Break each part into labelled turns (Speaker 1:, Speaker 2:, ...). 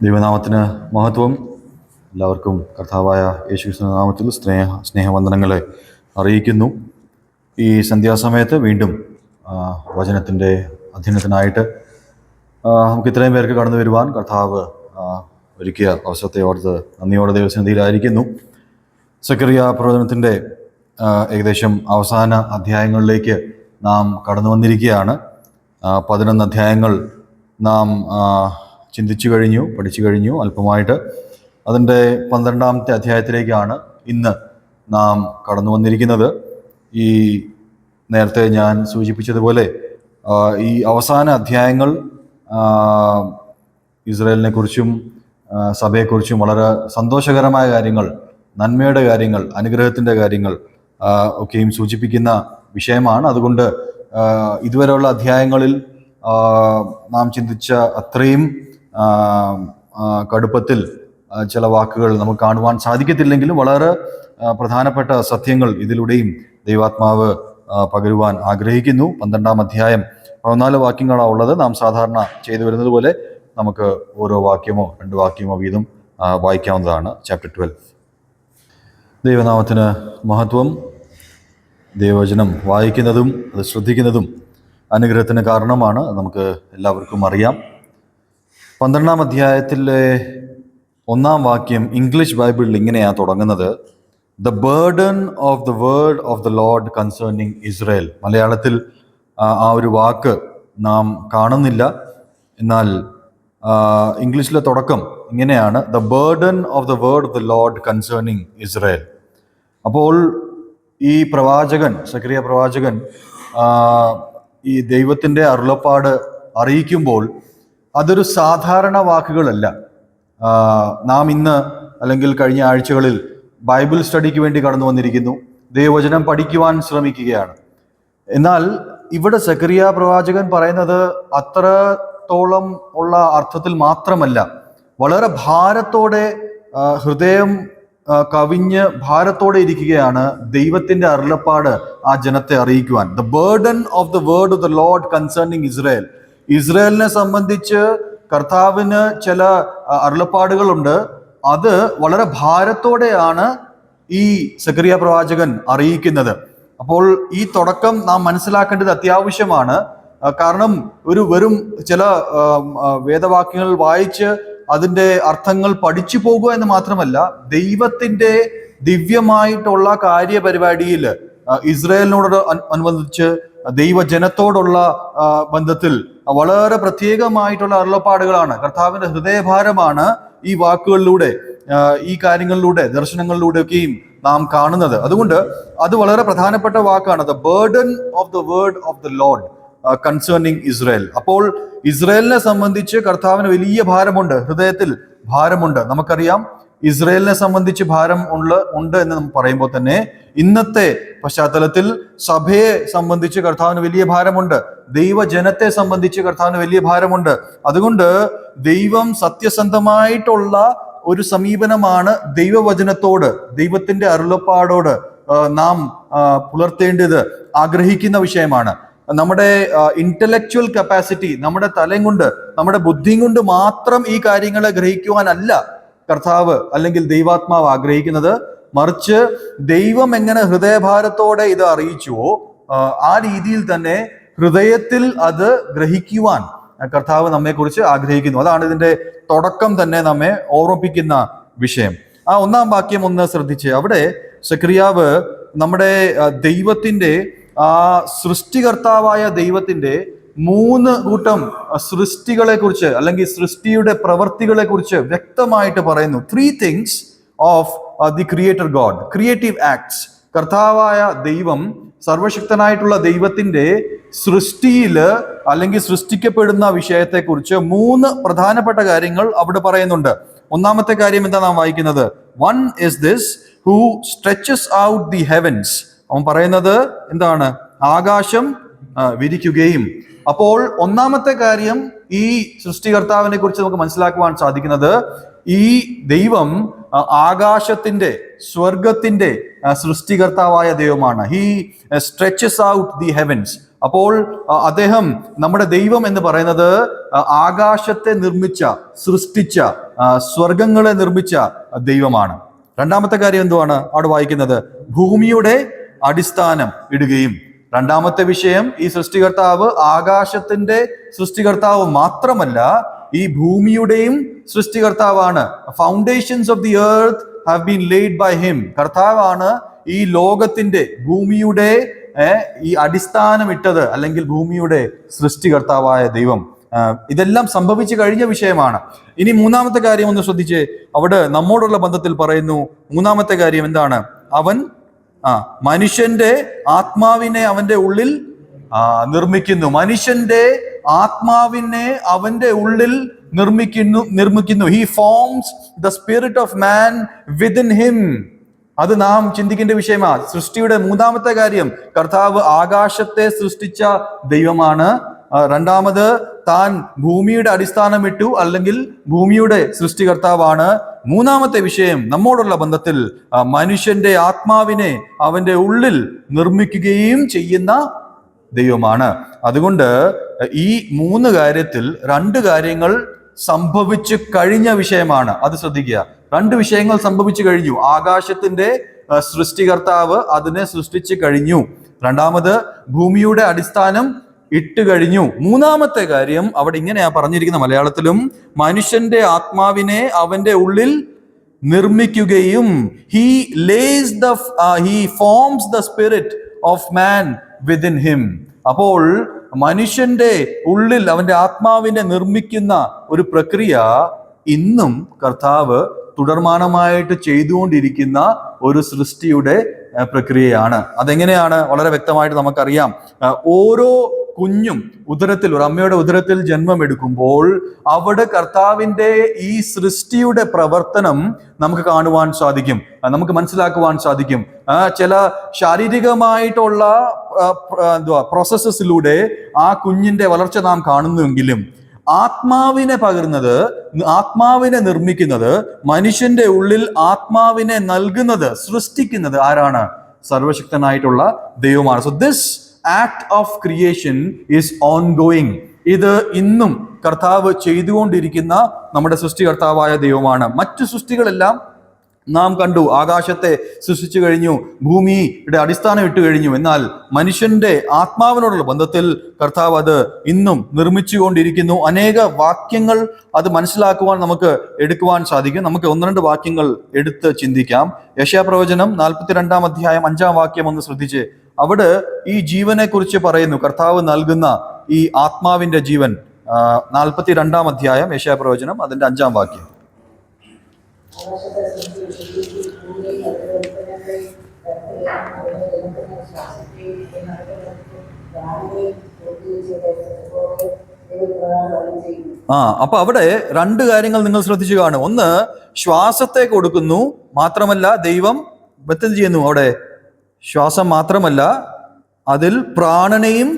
Speaker 1: ദൈവനാമത്തിന് മഹത്വം. എല്ലാവർക്കും കർത്താവായ യേശുക്രിസ്തുവിന്റെ നാമത്തിൽ സ്നേഹവന്ദനങ്ങളെ അറിയിക്കുന്നു. ഈ സന്ധ്യാസമയത്ത് വീണ്ടും വചനത്തിൻ്റെ അധ്യയനത്തിനായിട്ട് നമുക്ക് ഇത്രയും പേർക്ക് കടന്നു വരുവാൻ കർത്താവ് ഒരുക്കിയ അവസരത്തെ ഓർത്ത് നന്ദിയോടെ ദൈവസന്നിധിയിലായിരിക്കുന്നു. സക്കറിയ പ്രവചനത്തിൻ്റെ ഏകദേശം അവസാന അധ്യായങ്ങളിലേക്ക് നാം കടന്നു വന്നിരിക്കുകയാണ്. 11 അധ്യായങ്ങൾ നാം ചിന്തിച്ചു കഴിഞ്ഞു, പഠിച്ചു കഴിഞ്ഞു അല്പമായിട്ട്. അതിൻ്റെ 12ാമത്തെ അധ്യായത്തിലേക്കാണ് ഇന്ന് നാം കടന്നു വന്നിരിക്കുന്നത്. ഈ നേരത്തെ ഞാൻ സൂചിപ്പിച്ചതുപോലെ ഈ അവസാന അധ്യായങ്ങൾ ഇസ്രായേലിനെ കുറിച്ചും സഭയെക്കുറിച്ചും വളരെ സന്തോഷകരമായ കാര്യങ്ങൾ, നന്മയുടെ കാര്യങ്ങൾ, അനുഗ്രഹത്തിൻ്റെ കാര്യങ്ങൾ ഒക്കെയും സൂചിപ്പിക്കുന്ന വിഷയമാണ്. അതുകൊണ്ട് ഇതുവരെയുള്ള അധ്യായങ്ങളിൽ നാം ചിന്തിച്ച അത്രയും കടുപ്പത്തിൽ ചില വാക്കുകൾ നമുക്ക് കാണുവാൻ സാധിക്കത്തില്ലെങ്കിലും വളരെ പ്രധാനപ്പെട്ട സത്യങ്ങൾ ഇതിലൂടെയും ദൈവാത്മാവ് പകരുവാൻ ആഗ്രഹിക്കുന്നു. 12ാം അധ്യായം 14 വാക്യങ്ങളാണ് ഉള്ളത്. നാം സാധാരണ ചെയ്തു വരുന്നത് പോലെ നമുക്ക് ഓരോ വാക്യമോ 2 വാക്യമോ വീതം വായിക്കാവുന്നതാണ്. ചാപ്റ്റർ 12. ദൈവനാമത്തിന് മഹത്വം. ദൈവവചനം വായിക്കുന്നതും അത് ശ്രദ്ധിക്കുന്നതും അനുഗ്രഹത്തിന് കാരണമാണ്. നമുക്ക് എല്ലാവർക്കും അറിയാം. 12ാം അധ്യായത്തിലെ 1-ാം വാക്യം ഇംഗ്ലീഷ് ബൈബിളിൽ ഇങ്ങനെയാണ് തുടങ്ങുന്നത്: the burden of the word of the Lord concerning Israel. മലയാളത്തിൽ ആ ഒരു വാക്ക് നാം കാണുന്നില്ല. എന്നാൽ ഇംഗ്ലീഷിലെ തുടക്കം ഇങ്ങനെയാണ്: the burden of the word of the Lord concerning Israel. അപ്പോൾ ഈ പ്രവാചകൻ, സക്കറിയ പ്രവാചകൻ, ഈ ദൈവത്തിൻ്റെ അരുളപ്പാട് അറിയിക്കുമ്പോൾ അതൊരു സാധാരണ വാക്കുകളല്ല. നാം ഇന്ന് അല്ലെങ്കിൽ കഴിഞ്ഞ ആഴ്ചകളിൽ ബൈബിൾ സ്റ്റഡിക്ക് വേണ്ടി കടന്നു വന്നിരിക്കുന്നു, ദൈവവചനം പഠിക്കുവാൻ ശ്രമിക്കുകയാണ്. എന്നാൽ ഇവിടെ സക്കറിയ പ്രവാചകൻ പറയുന്നത് അത്രത്തോളം ഉള്ള അർത്ഥത്തിൽ മാത്രമല്ല, വളരെ ഭാരത്തോടെ, ഹൃദയം കവിഞ്ഞ് ഭാരത്തോടെ ഇരിക്കുകയാണ് ദൈവത്തിന്റെ അരുളപ്പാട് ആ ജനത്തെ അറിയിക്കുവാൻ. The burden of the word of the Lord concerning Israel. ഇസ്രായേലിനെ സംബന്ധിച്ച് കർത്താവിന് ചില അരുളപ്പാടുകളുണ്ട്. അത് വളരെ ഭാരത്തോടെയാണ് ഈ സക്കറിയ പ്രവാചകൻ അറിയിക്കുന്നത്. അപ്പോൾ ഈ തുടക്കം നാം മനസ്സിലാക്കേണ്ടത് അത്യാവശ്യമാണ്. കാരണം വെറും ചില വേദവാക്യങ്ങൾ വായിച്ച് അതിൻ്റെ അർത്ഥങ്ങൾ പഠിച്ചു പോകുക എന്ന് മാത്രമല്ല, ദൈവത്തിൻ്റെ ദിവ്യമായിട്ടുള്ള കാര്യപരിപാടിയിൽ ഇസ്രായേലിനോട് അനുബന്ധിച്ച് ദൈവജനത്തോടുള്ള ബന്ധത്തിൽ വളരെ പ്രത്യേകമായിട്ടുള്ള അരുളപ്പാടുകളാണ്. കർത്താവിന്റെ ഹൃദയഭാരമാണ് ഈ വാക്കുകളിലൂടെ, ഈ കാര്യങ്ങളിലൂടെ, ദർശനങ്ങളിലൂടെയൊക്കെയും നാം കാണുന്നത്. അതുകൊണ്ട് അത് വളരെ പ്രധാനപ്പെട്ട വാക്കാണ്. The burden of the word of the Lord concerning Israel. അപ്പോൾ ഇസ്രായേലിനെ സംബന്ധിച്ച് കർത്താവിന് വലിയ ഭാരമുണ്ട്, ഹൃദയത്തിൽ ഭാരമുണ്ട്. നമുക്കറിയാം ഇസ്രായേലിനെ സംബന്ധിച്ച് ഭാരം ഉണ്ട് എന്ന് നമ്മൾ പറയുമ്പോൾ തന്നെ ഇന്നത്തെ പശ്ചാത്തലത്തിൽ സഭയെ സംബന്ധിച്ച് കർത്താവിന് വലിയ ഭാരമുണ്ട്, ദൈവജനത്തെ സംബന്ധിച്ച് കർത്താവിന് വലിയ ഭാരമുണ്ട്. അതുകൊണ്ട് ദൈവം സത്യസന്ധമായിട്ടുള്ള ഒരു സമീപനമാണ് ദൈവവചനത്തോട്, ദൈവത്തിന്റെ അരുളപ്പാടോട് നാം പുലർത്തേണ്ടത് ആഗ്രഹിക്കുന്ന വിഷയമാണ്. നമ്മുടെ ഇന്റലക്ച്വൽ കപ്പാസിറ്റി, നമ്മുടെ തലം കൊണ്ട്, നമ്മുടെ ബുദ്ധിയും കൊണ്ട് മാത്രം ഈ കാര്യങ്ങളെ ഗ്രഹിക്കുവാനല്ല കർത്താവ് അല്ലെങ്കിൽ ദൈവാത്മാവ് ആഗ്രഹിക്കുന്നത്. മറിച്ച് ദൈവം എങ്ങനെ ഹൃദയഭാരത്തോടെ ഇത് അറിയിച്ചുവോ ആ രീതിയിൽ തന്നെ ഹൃദയത്തിൽ അത് ഗ്രഹിക്കുവാൻ കർത്താവ് നമ്മെക്കുറിച്ച് ആഗ്രഹിക്കുന്നു. അതാണ് ഇതിന്റെ തുടക്കം തന്നെ നമ്മെ ഓർമ്മിപ്പിക്കുന്ന വിഷയം. ആ 1-ാം വാക്യം ഒന്ന് ശ്രദ്ധിച്ച്, അവിടെ സക്കറിയാവ് നമ്മുടെ ദൈവത്തിന്റെ, ആ സൃഷ്ടികർത്താവായ ദൈവത്തിന്റെ 3 കൂട്ടം സൃഷ്ടികളെ കുറിച്ച് അല്ലെങ്കിൽ സൃഷ്ടിയുടെ പ്രവർത്തികളെ കുറിച്ച് വ്യക്തമായിട്ട് പറയുന്നു. 3 things of the creator God, creative acts. കർത്താവായ ദൈവം, സർവശക്തനായിട്ടുള്ള ദൈവത്തിന്റെ സൃഷ്ടിയില് അല്ലെങ്കിൽ സൃഷ്ടിക്കപ്പെടുന്ന വിഷയത്തെക്കുറിച്ച് 3 പ്രധാനപ്പെട്ട കാര്യങ്ങൾ അവിടെ പറയുന്നുണ്ട്. 1-ാമത്തെ കാര്യം എന്താ നാം വായിക്കുന്നത്? One is this who stretches out the heavens. അവൻ പറയുന്നത് എന്താണ്? ആകാശം വിരിക്കുകയും. അപ്പോൾ 1-ാമത്തെ കാര്യം, ഈ സൃഷ്ടികർത്താവിനെ കുറിച്ച് നമുക്ക് മനസ്സിലാക്കുവാൻ സാധിക്കുന്നത് ഈ ദൈവം ആകാശത്തിന്റെ, സ്വർഗത്തിന്റെ സൃഷ്ടികർത്താവായ ദൈവമാണ്. He stretches out the heavens. അപ്പോൾ അദ്ദേഹം, നമ്മുടെ ദൈവം എന്ന് പറയുന്നത് ആകാശത്തെ നിർമ്മിച്ച, സൃഷ്ടിച്ച, സ്വർഗങ്ങളെ നിർമ്മിച്ച ദൈവമാണ്. രണ്ടാമത്തെ കാര്യം എന്തുവാണ് അവിടെ വായിക്കുന്നത്? ഭൂമിയുടെ അടിസ്ഥാനം ഇടുകയും. രണ്ടാമത്തെ വിഷയം, ഈ സൃഷ്ടികർത്താവ് ആകാശത്തിന്റെ സൃഷ്ടികർത്താവ് മാത്രമല്ല, ഈ ഭൂമിയുടെയും സൃഷ്ടികർത്താവാണ്. Foundations of the earth have been laid by him. കർത്താവാണ് ഈ ലോകത്തിന്റെ, ഭൂമിയുടെ ഈ അടിസ്ഥാനം ഇട്ടത്, അല്ലെങ്കിൽ ഭൂമിയുടെ സൃഷ്ടികർത്താവായ ദൈവം. ഇതെല്ലാം സംഭവിച്ചു കഴിഞ്ഞ വിഷയമാണ്. ഇനി മൂന്നാമത്തെ കാര്യം ഒന്ന് ശ്രദ്ധിച്ച്, അവിടെ നമ്മോടുള്ള ബന്ധത്തിൽ പറയുന്നു. മൂന്നാമത്തെ കാര്യം എന്താണ്? അവൻ മനുഷ്യന്റെ ആത്മാവിനെ അവന്റെ ഉള്ളിൽ നിർമ്മിക്കുന്നു. മനുഷ്യന്റെ ആത്മാവിനെ അവന്റെ ഉള്ളിൽ നിർമ്മിക്കുന്നു. He forms the spirit of man within him. അത് നാം ചിന്തിക്കേണ്ട വിഷയമാണ്. സൃഷ്ടിയുടെ മൂന്നാമത്തെ കാര്യം, കർത്താവ് ആകാശത്തെ സൃഷ്ടിച്ച ദൈവമാണ്. രണ്ടാമത്, താൻ ഭൂമിയുടെ അടിസ്ഥാനം ഇട്ടു, അല്ലെങ്കിൽ ഭൂമിയുടെ സൃഷ്ടികർത്താവാണ്. മൂന്നാമത്തെ വിഷയം, നമ്മോടുള്ള ബന്ധത്തിൽ മനുഷ്യന്റെ ആത്മാവിനെ അവന്റെ ഉള്ളിൽ നിർമ്മിക്കുകയും ചെയ്യുന്ന ദൈവമാണ്. അതുകൊണ്ട് ഈ മൂന്ന് കാര്യത്തിൽ രണ്ട് കാര്യങ്ങൾ സംഭവിച്ചു കഴിഞ്ഞ വിഷയമാണ്. അത് ശ്രദ്ധിക്കുക. രണ്ട് വിഷയങ്ങൾ സംഭവിച്ചു കഴിഞ്ഞു. ആകാശത്തിന്റെ സൃഷ്ടികർത്താവ് അതിനെ സൃഷ്ടിച്ചു കഴിഞ്ഞു. രണ്ടാമത്, ഭൂമിയുടെ അടിസ്ഥാനം ഇട്ട് കഴിഞ്ഞു. മൂന്നാമത്തെ കാര്യം അവിടെ ഇങ്ങനെയാ പറഞ്ഞിരിക്കുന്ന മലയാളത്തിലും, മനുഷ്യന്റെ ആത്മാവിനെ അവന്റെ ഉള്ളിൽ നിർമ്മിക്കുകയും. He forms the spirit of man within him. അപ്പോൾ മനുഷ്യന്റെ ഉള്ളിൽ അവന്റെ ആത്മാവിനെ നിർമ്മിക്കുന്ന ഒരു പ്രക്രിയ ഇന്നും കർത്താവ് തുടർമാനമായിട്ട് ചെയ്തുകൊണ്ടിരിക്കുന്ന ഒരു സൃഷ്ടിയുടെ പ്രക്രിയയാണ്. അതെങ്ങനെയാണ്? വളരെ വ്യക്തമായിട്ട് നമുക്കറിയാം. ഓരോ കുഞ്ഞും ഉദരത്തിൽ, ഒരു അമ്മയുടെ ഉദരത്തിൽ ജന്മമെടുക്കുമ്പോൾ അവിടെ കർത്താവിന്റെ ഈ സൃഷ്ടിയുടെ പ്രവർത്തനം നമുക്ക് കാണുവാൻ സാധിക്കും, നമുക്ക് മനസ്സിലാക്കുവാൻ സാധിക്കും. ചില ശാരീരികമായിട്ടുള്ള പ്രോസസ്സസിലൂടെ ആ കുഞ്ഞിന്റെ വളർച്ച നാം കാണുന്നുവെങ്കിലും ആത്മാവിനെ പകരുന്നത്, ആത്മാവിനെ നിർമ്മിക്കുന്നത്, മനുഷ്യന്റെ ഉള്ളിൽ ആത്മാവിനെ നൽകുന്നത്, സൃഷ്ടിക്കുന്നത് ആരാണ്? സർവശക്തനായിട്ടുള്ള ദൈവമാണ്. So this act of creation is ongoing. ഇത് ഇന്നും കർത്താവ് ചെയ്തുകൊണ്ടിരിക്കുന്ന നമ്മുടെ സൃഷ്ടികർത്താവായ ദൈവമാണ്. മറ്റു സൃഷ്ടികളെല്ലാം നാം കണ്ടു, ആകാശത്തെ സൃഷ്ടിച്ചു കഴിഞ്ഞു, ഭൂമിയുടെ അടിസ്ഥാനം ഇട്ട് കഴിഞ്ഞു. എന്നാൽ മനുഷ്യന്റെ ആത്മാവിനോടുള്ള ബന്ധത്തിൽ കർത്താവ് അത് ഇന്നും നിർമ്മിച്ചുകൊണ്ടിരിക്കുന്നു. അനേക വാക്യങ്ങൾ അത് മനസ്സിലാക്കുവാൻ നമുക്ക് എടുക്കുവാൻ സാധിക്കും. നമുക്ക് ഒന്ന് രണ്ട് വാക്യങ്ങൾ എടുത്ത് ചിന്തിക്കാം. യെശയ്യാപ്രവചനം 42 അധ്യായം 5 വാക്യം ഒന്ന് ശ്രദ്ധിച്ച്. അവിടെ ഈ ജീവനെ കുറിച്ച് പറയുന്നു, കർത്താവ് നൽകുന്ന ഈ ആത്മാവിന്റെ ജീവൻ. 42 അധ്യായം യെശയ്യാപ്രവചനം, അതിന്റെ 5 വാക്യം. അപ്പൊ അവിടെ രണ്ട് കാര്യങ്ങൾ നിങ്ങൾ ശ്രദ്ധിച്ചു കാണും. ഒന്ന്, ശ്വാസത്തെ കൊടുക്കുന്നു. മാത്രമല്ല ദൈവം എന്ത് ചെയ്യുന്നു? അവിടെ ശ്വാസം മാത്രമല്ല, അതിൽ പ്രാണനെയും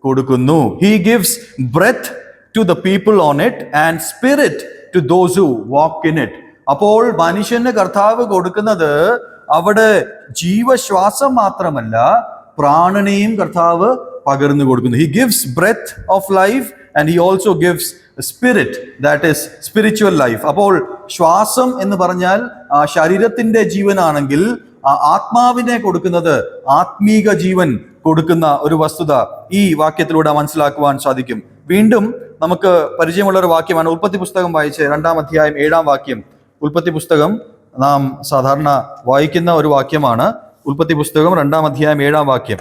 Speaker 1: കൊടുക്കുന്നു. He gives breath to the people on it and spirit to those who walk in it. അപ്പോൾ മനുഷ്യന് കർത്താവ് കൊടുക്കുന്നത് അവിടെ ജീവശ്വാസം മാത്രമല്ല, പ്രാണനെയും കർത്താവ് പകർന്നു കൊടുക്കുന്നു. He gives breath of life and he also gives spirit, that is spiritual life. അപ്പോൾ ശ്വാസം എന്ന് പറഞ്ഞാൽ ശരീരത്തിന്റെ ജീവനാണെങ്കിൽ, ആത്മാവിനെ കൊടുക്കുന്നത് ആത്മീക ജീവൻ കൊടുക്കുന്ന ഒരു വസ്തുത ഈ വാക്യത്തിലൂടെ മനസ്സിലാക്കുവാൻ സാധിക്കും. വീണ്ടും നമുക്ക് പരിചയമുള്ള ഒരു വാക്യമാണ്. ഉൽപ്പത്തി പുസ്തകം വായിച്ച് 2 അധ്യായം 7 വാക്യം. ഉൽപ്പത്തി പുസ്തകം നാം സാധാരണ വായിക്കുന്ന ഒരു വാക്യമാണ്. ഉൽപ്പത്തി പുസ്തകം 2 അധ്യായം 7 വാക്യം.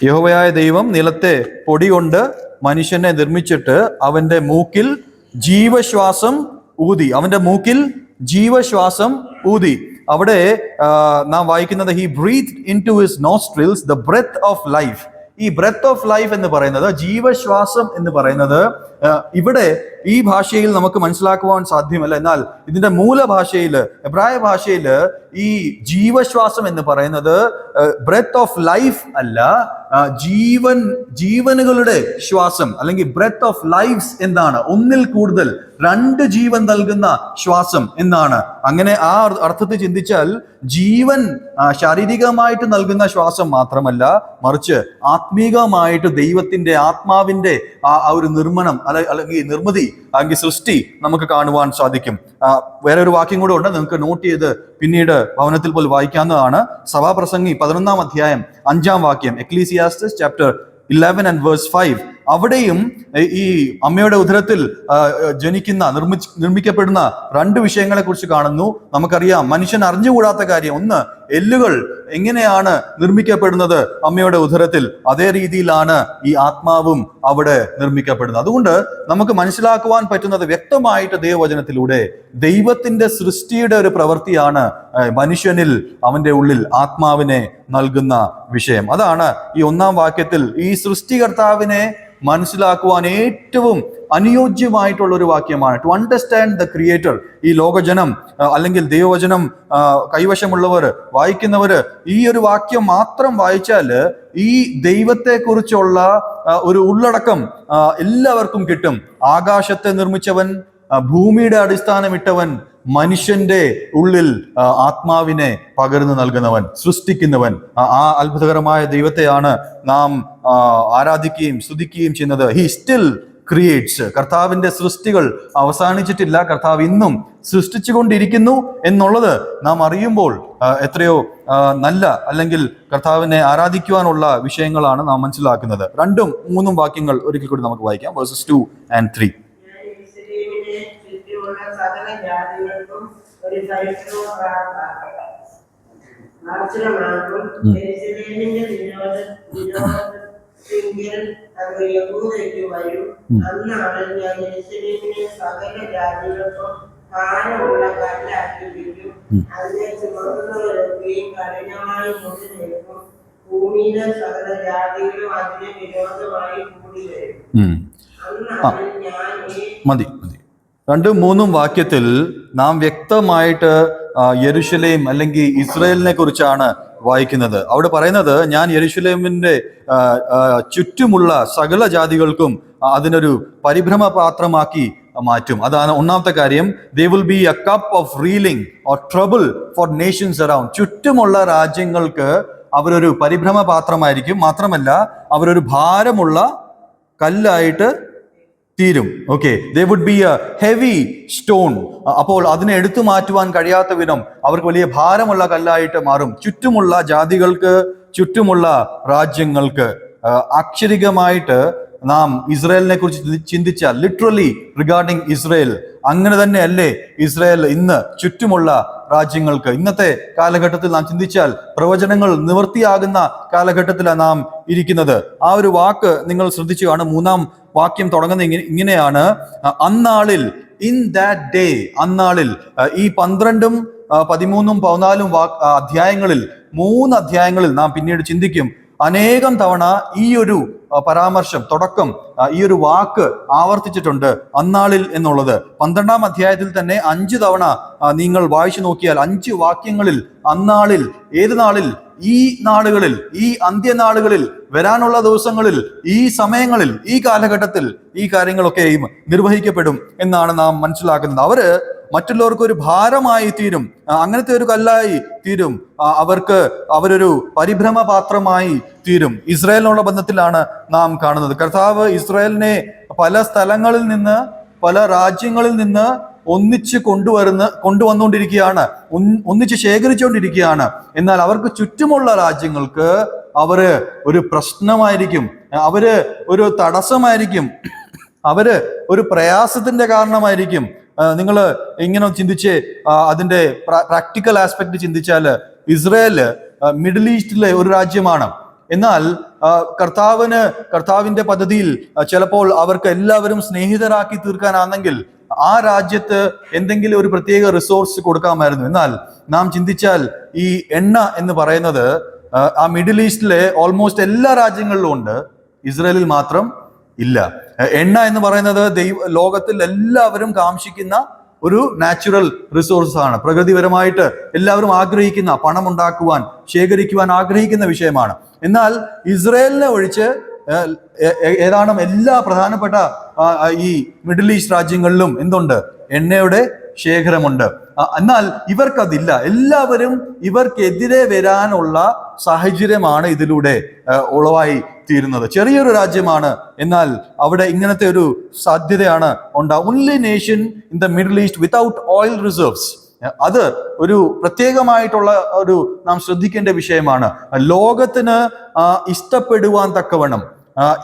Speaker 1: യഹോവയായ ദൈവം നിലത്തെ പൊടി കൊണ്ട് മനുഷ്യനെ നിർമ്മിച്ചിട്ട് അവന്റെ മൂക്കിൽ ജീവശ്വാസം ഊതി. അവന്റെ മൂക്കിൽ ജീവശ്വാസം ഊതി. അവിടെ നാം വായിക്കുന്നത്, he breathed into his nostrils the breath of life. ഈ ബ്രെത്ത് ഓഫ് ലൈഫ് എന്ന് പറയുന്നത്, ജീവശ്വാസം എന്ന് പറയുന്നത്, ഇവിടെ ഈ ഭാഷയിൽ നമുക്ക് മനസ്സിലാക്കുവാൻ സാധ്യമല്ല. എന്നാൽ ഇതിന്റെ മൂലഭാഷയിൽ, എബ്രായ ഭാഷയിൽ ഈ ജീവശ്വാസം എന്ന് പറയുന്നത് ബ്രെത്ത് ഓഫ് ലൈഫ് അല്ല, ജീവനുകളുടെ ശ്വാസം, അല്ലെങ്കിൽ ബ്രെത്ത് ഓഫ് ലൈഫ്സ് എന്താണ്, ഒന്നിൽ കൂടുതൽ 2 ജീവൻ നൽകുന്ന ശ്വാസം എന്നാണ്. അങ്ങനെ ആ അർത്ഥത്തിൽ ചിന്തിച്ചാൽ ജീവൻ ശാരീരികമായിട്ട് നൽകുന്ന ശ്വാസം മാത്രമല്ല, മറിച്ച് ആത്മീകമായിട്ട് ദൈവത്തിന്റെ ആത്മാവിന്റെ ആ ഒരു നിർമ്മണം അല്ലെങ്കിൽ നിർമ്മിതി അല്ലെങ്കിൽ സൃഷ്ടി നമുക്ക് കാണുവാൻ സാധിക്കും. വേറെ ഒരു വാക്യം കൂടെ ഉണ്ട്, നിങ്ങൾക്ക് നോട്ട് ചെയ്ത് പിന്നീട് ഭവനത്തിൽ പോലും വായിക്കാവുന്നതാണ്. സഭാപ്രസംഗി 11-ാം അധ്യായം 5-ാം വാക്യം, എക്ലീസിയാസ്റ്റസ് ചാപ്റ്റർ 11 and verse 5. അവിടെയും ഈ അമ്മയുടെ ഉദരത്തിൽ നിർമ്മിക്കപ്പെടുന്ന 2 വിഷയങ്ങളെ കുറിച്ച് കാണുന്നു. നമുക്കറിയാം, മനുഷ്യൻ അറിഞ്ഞുകൂടാത്ത കാര്യം. ഒന്ന്, എല്ലുകൾ എങ്ങനെയാണ് നിർമ്മിക്കപ്പെടുന്നത് അമ്മയുടെ ഉദരത്തിൽ, അതേ രീതിയിലാണ് ഈ ആത്മാവും അവിടെ നിർമ്മിക്കപ്പെടുന്നത്. അതുകൊണ്ട് നമുക്ക് മനസ്സിലാക്കുവാൻ പറ്റുന്നത് വ്യക്തമായിട്ട് ദൈവവചനത്തിലൂടെ ദൈവത്തിന്റെ സൃഷ്ടിയുടെ ഒരു പ്രവൃത്തിയാണ് മനുഷ്യനിൽ, അവന്റെ ഉള്ളിൽ ആത്മാവിനെ നൽകുന്ന വിഷയം. അതാണ് ഈ 1-ാം വാക്യത്തിൽ ഈ സൃഷ്ടികർത്താവിനെ മനസ്സിലാക്കുവാൻ ഏറ്റവും അനുയോജ്യമായിട്ടുള്ള ഒരു വാക്യമാണ്. To understand the creator. ഈ ലോകജനം അല്ലെങ്കിൽ ദൈവവചനം കൈവശമുള്ളവർ, വായിക്കുന്നവര് ഈ ഒരു വാക്യം മാത്രം വായിച്ചാൽ ഈ ദൈവത്തെ കുറിച്ചുള്ള ഒരു ഉള്ളടക്കം എല്ലാവർക്കും കിട്ടും. ആകാശത്തെ നിർമ്മിച്ചവൻ, ഭൂമിയുടെ അടിസ്ഥാനമിട്ടവൻ, മനുഷ്യന്റെ ഉള്ളിൽ ആത്മാവിനെ പകർന്നു നൽകുന്നവൻ, സൃഷ്ടിക്കുന്നവൻ, ആ അത്ഭുതകരമായ ദൈവത്തെയാണ് നാം ആരാധിക്കുകയും സ്തുതിക്കുകയും ചെയ്യുന്നത്. He still creates. കർത്താവിന്റെ സൃഷ്ടികൾ അവസാനിച്ചിട്ടില്ല, കർത്താവ് ഇന്നും സൃഷ്ടിച്ചുകൊണ്ടിരിക്കുന്നു എന്നുള്ളത് നാം അറിയുമ്പോൾ എത്രയോ നല്ല, അല്ലെങ്കിൽ കർത്താവിനെ ആരാധിക്കുവാനുള്ള വിഷയങ്ങളാണ് നാം മനസ്സിലാക്കുന്നത്. 2ഉം 3ഉം വാക്യങ്ങൾ ഒരിക്കൽ കൂടി നമുക്ക് വായിക്കാം. Versus 2 and 3.
Speaker 2: സകല ജാതികൾക്കും ഒരു വരും. അന്നാളിൽ ഞാൻ യെരൂശലേമിനെ സകല ജാതികൾക്കും ഭാരമുള്ള കല്ലാക്കിയിരിക്കും. അതിനെ ചുമക്കുന്നവരൊക്കെയും കഠിനമായി മുന്നിൽ നിൽക്കും. ഭൂമിയിലെ സകല ജാതികളും അതിനെ വിരോധമായി കൂടി വരും. അന്നാളിൽ ഞാൻ
Speaker 1: മതി 2ഉം 3ഉം വാക്യത്തിൽ നാം വ്യക്തമായിട്ട് യെരൂശലേം അല്ലെങ്കിൽ ഇസ്രായേലിനെ കുറിച്ചാണ് വായിക്കുന്നത്. അവിടെ പറയുന്നത്, ഞാൻ യെരൂശലേമിന്റെ ചുറ്റുമുള്ള സകല ജാതികൾക്കും അതിനൊരു പരിഭ്രമ പാത്രമാക്കി മാറ്റും. അതാണ് 1-ാമത്തെ കാര്യം. They will be a cup of reeling or trouble for nations around. ചുറ്റുമുള്ള രാജ്യങ്ങൾക്ക് അവരൊരു പരിഭ്രമ പാത്രമായിരിക്കും. മാത്രമല്ല, അവരൊരു ഭാരമുള്ള കല്ലായിട്ട് തീരും. Okay, they would be a heavy stone. അപ്പോൾ അതിനെ എടുത്തു മാറ്റുവാൻ കഴിയാത്ത വിധം അവർക്ക് വലിയ ഭാരമുള്ള കല്ലായിട്ട് മാറും. ചുറ്റുമുള്ള ജാതികൾക്ക്, ചുറ്റുമുള്ള രാജ്യങ്ങൾക്ക്. അക്ഷരികമായിട്ട് നാം ഇസ്രായേലിനെ കുറിച്ച് ചിന്തിച്ചാൽ, ലിറ്ററലി റിഗാർഡിങ് ഇസ്രായേൽ, അങ്ങനെ തന്നെയല്ലേ ഇസ്രായേൽ ഇന്ന് ചുറ്റുമുള്ള രാജ്യങ്ങൾക്ക്? ഇന്നത്തെ കാലഘട്ടത്തിൽ നാം ചിന്തിച്ചാൽ പ്രവചനങ്ങൾ നിവൃത്തിയാകുന്ന കാലഘട്ടത്തിലാണ് നാം ഇരിക്കുന്നത്. ആ ഒരു വാക്ക് നിങ്ങൾ ശ്രദ്ധിച്ചു കാണും. 3-ാം വാക്യം തുടങ്ങുന്ന ഇങ്ങനെയാണ്, അന്നാളിൽ, ഇൻ ദാറ്റ് ഡേ. അന്നാളിൽ. ഈ 12ഉം 13ഉം 14ഉം അധ്യായങ്ങളിൽ, 3 അധ്യായങ്ങളിൽ നാം പിന്നീട് ചിന്തിക്കും, അനേകം തവണ ഈ ഒരു പരാമർശം, തുടക്കം, ഈ ഒരു വാക്ക് ആവർത്തിച്ചിട്ടുണ്ട്, അന്നാളിൽ എന്നുള്ളത്. 12-ാം അധ്യായത്തിൽ തന്നെ 5 തവണ നിങ്ങൾ വായിച്ചു നോക്കിയാൽ 5 വാക്യങ്ങളിൽ അന്നാളിൽ, ഏത് നാളിൽ? ഈ നാളുകളിൽ, ഈ അന്ത്യനാളുകളിൽ, വരാനുള്ള ദിവസങ്ങളിൽ, ഈ സമയങ്ങളിൽ, ഈ കാലഘട്ടത്തിൽ ഈ കാര്യങ്ങളൊക്കെയും നിർവഹിക്കപ്പെടും എന്നാണ് നാം മനസ്സിലാക്കുന്നത്. അവര് മറ്റുള്ളവർക്ക് ഒരു ഭാരമായി തീരും, അങ്ങനത്തെ ഒരു കല്ലായി തീരും, അവരൊരു പരിഭ്രമ പാത്രമായി തീരും. ഇസ്രായേലിനുള്ള ബന്ധത്തിലാണ് നാം കാണുന്നത്. കർത്താവ് ഇസ്രായേലിനെ പല സ്ഥലങ്ങളിൽ നിന്ന്, പല രാജ്യങ്ങളിൽ നിന്ന് ഒന്നിച്ച് കൊണ്ടുവന്നുകൊണ്ടിരിക്കുകയാണ്, ഒന്നിച്ച് ശേഖരിച്ചുകൊണ്ടിരിക്കുകയാണ്. എന്നാൽ അവർക്ക് ചുറ്റുമുള്ള രാജ്യങ്ങൾക്ക് അവര് ഒരു പ്രശ്നമായിരിക്കും, അവര് ഒരു തടസ്സമായിരിക്കും, അവര് ഒരു പ്രയാസത്തിന്റെ കാരണമായിരിക്കും. നിങ്ങൾ ഇങ്ങനെ ചിന്തിച്ച് അതിന്റെ പ്രാക്ടിക്കൽ ആസ്പെക്ട് ചിന്തിച്ചാൽ, ഇസ്രായേല് മിഡിൽ ഈസ്റ്റിലെ ഒരു രാജ്യമാണ്. എന്നാൽ കർത്താവിന്റെ പദ്ധതിയിൽ ചിലപ്പോൾ അവർക്ക് എല്ലാവരും സ്നേഹിതരാക്കി തീർക്കാനാണെങ്കിൽ ആ രാജ്യത്ത് എന്തെങ്കിലും ഒരു പ്രത്യേക റിസോഴ്സ് കൊടുക്കാമായിരുന്നു. എന്നാൽ നാം ചിന്തിച്ചാൽ ഈ എണ്ണ എന്ന് പറയുന്നത് ആ മിഡിൽ ഈസ്റ്റിലെ ഓൾമോസ്റ്റ് എല്ലാ രാജ്യങ്ങളിലും ഉണ്ട്, ഇസ്രായേലിൽ മാത്രം ഇല്ല. എണ്ണ എന്ന് പറയുന്നത് ലോകത്തിൽ എല്ലാവരും കാംക്ഷിക്കുന്ന ഒരു നാച്ചുറൽ റിസോഴ്സ് ആണ്. പ്രകൃതിപരമായിട്ട് എല്ലാവരും ആഗ്രഹിക്കുന്ന, പണം ഉണ്ടാക്കുവാൻ, ശേഖരിക്കുവാൻ ആഗ്രഹിക്കുന്ന വിഷയമാണ്. എന്നാൽ ഇസ്രയേലിനെ ഒഴിച്ച് ഏതാനും എല്ലാ പ്രധാനപ്പെട്ട ഈ മിഡിൽ ഈസ്റ്റ് രാജ്യങ്ങളിലും എന്തുണ്ട്? എണ്ണയുടെ ശേഖരമുണ്ട്. എന്നാൽ ഇവർക്കതില്ല. എല്ലാവരും ഇവർക്കെതിരെ വരാനുള്ള സാഹചര്യമാണ് ഇതിലൂടെ ഉളവായി തീരുന്നത്. ചെറിയൊരു രാജ്യമാണ്, എന്നാൽ അവിടെ ഇങ്ങനത്തെ ഒരു സാധ്യതയാണ് ഉണ്ടാവുക. Only nation in the middle east without oil reserves. അത് ഒരു പ്രത്യേകമായിട്ടുള്ള ഒരു നാം ശ്രദ്ധിക്കേണ്ട വിഷയമാണ്. ലോകത്തിന് ഇഷ്ടപ്പെടുവാൻ തക്കവണ്ണം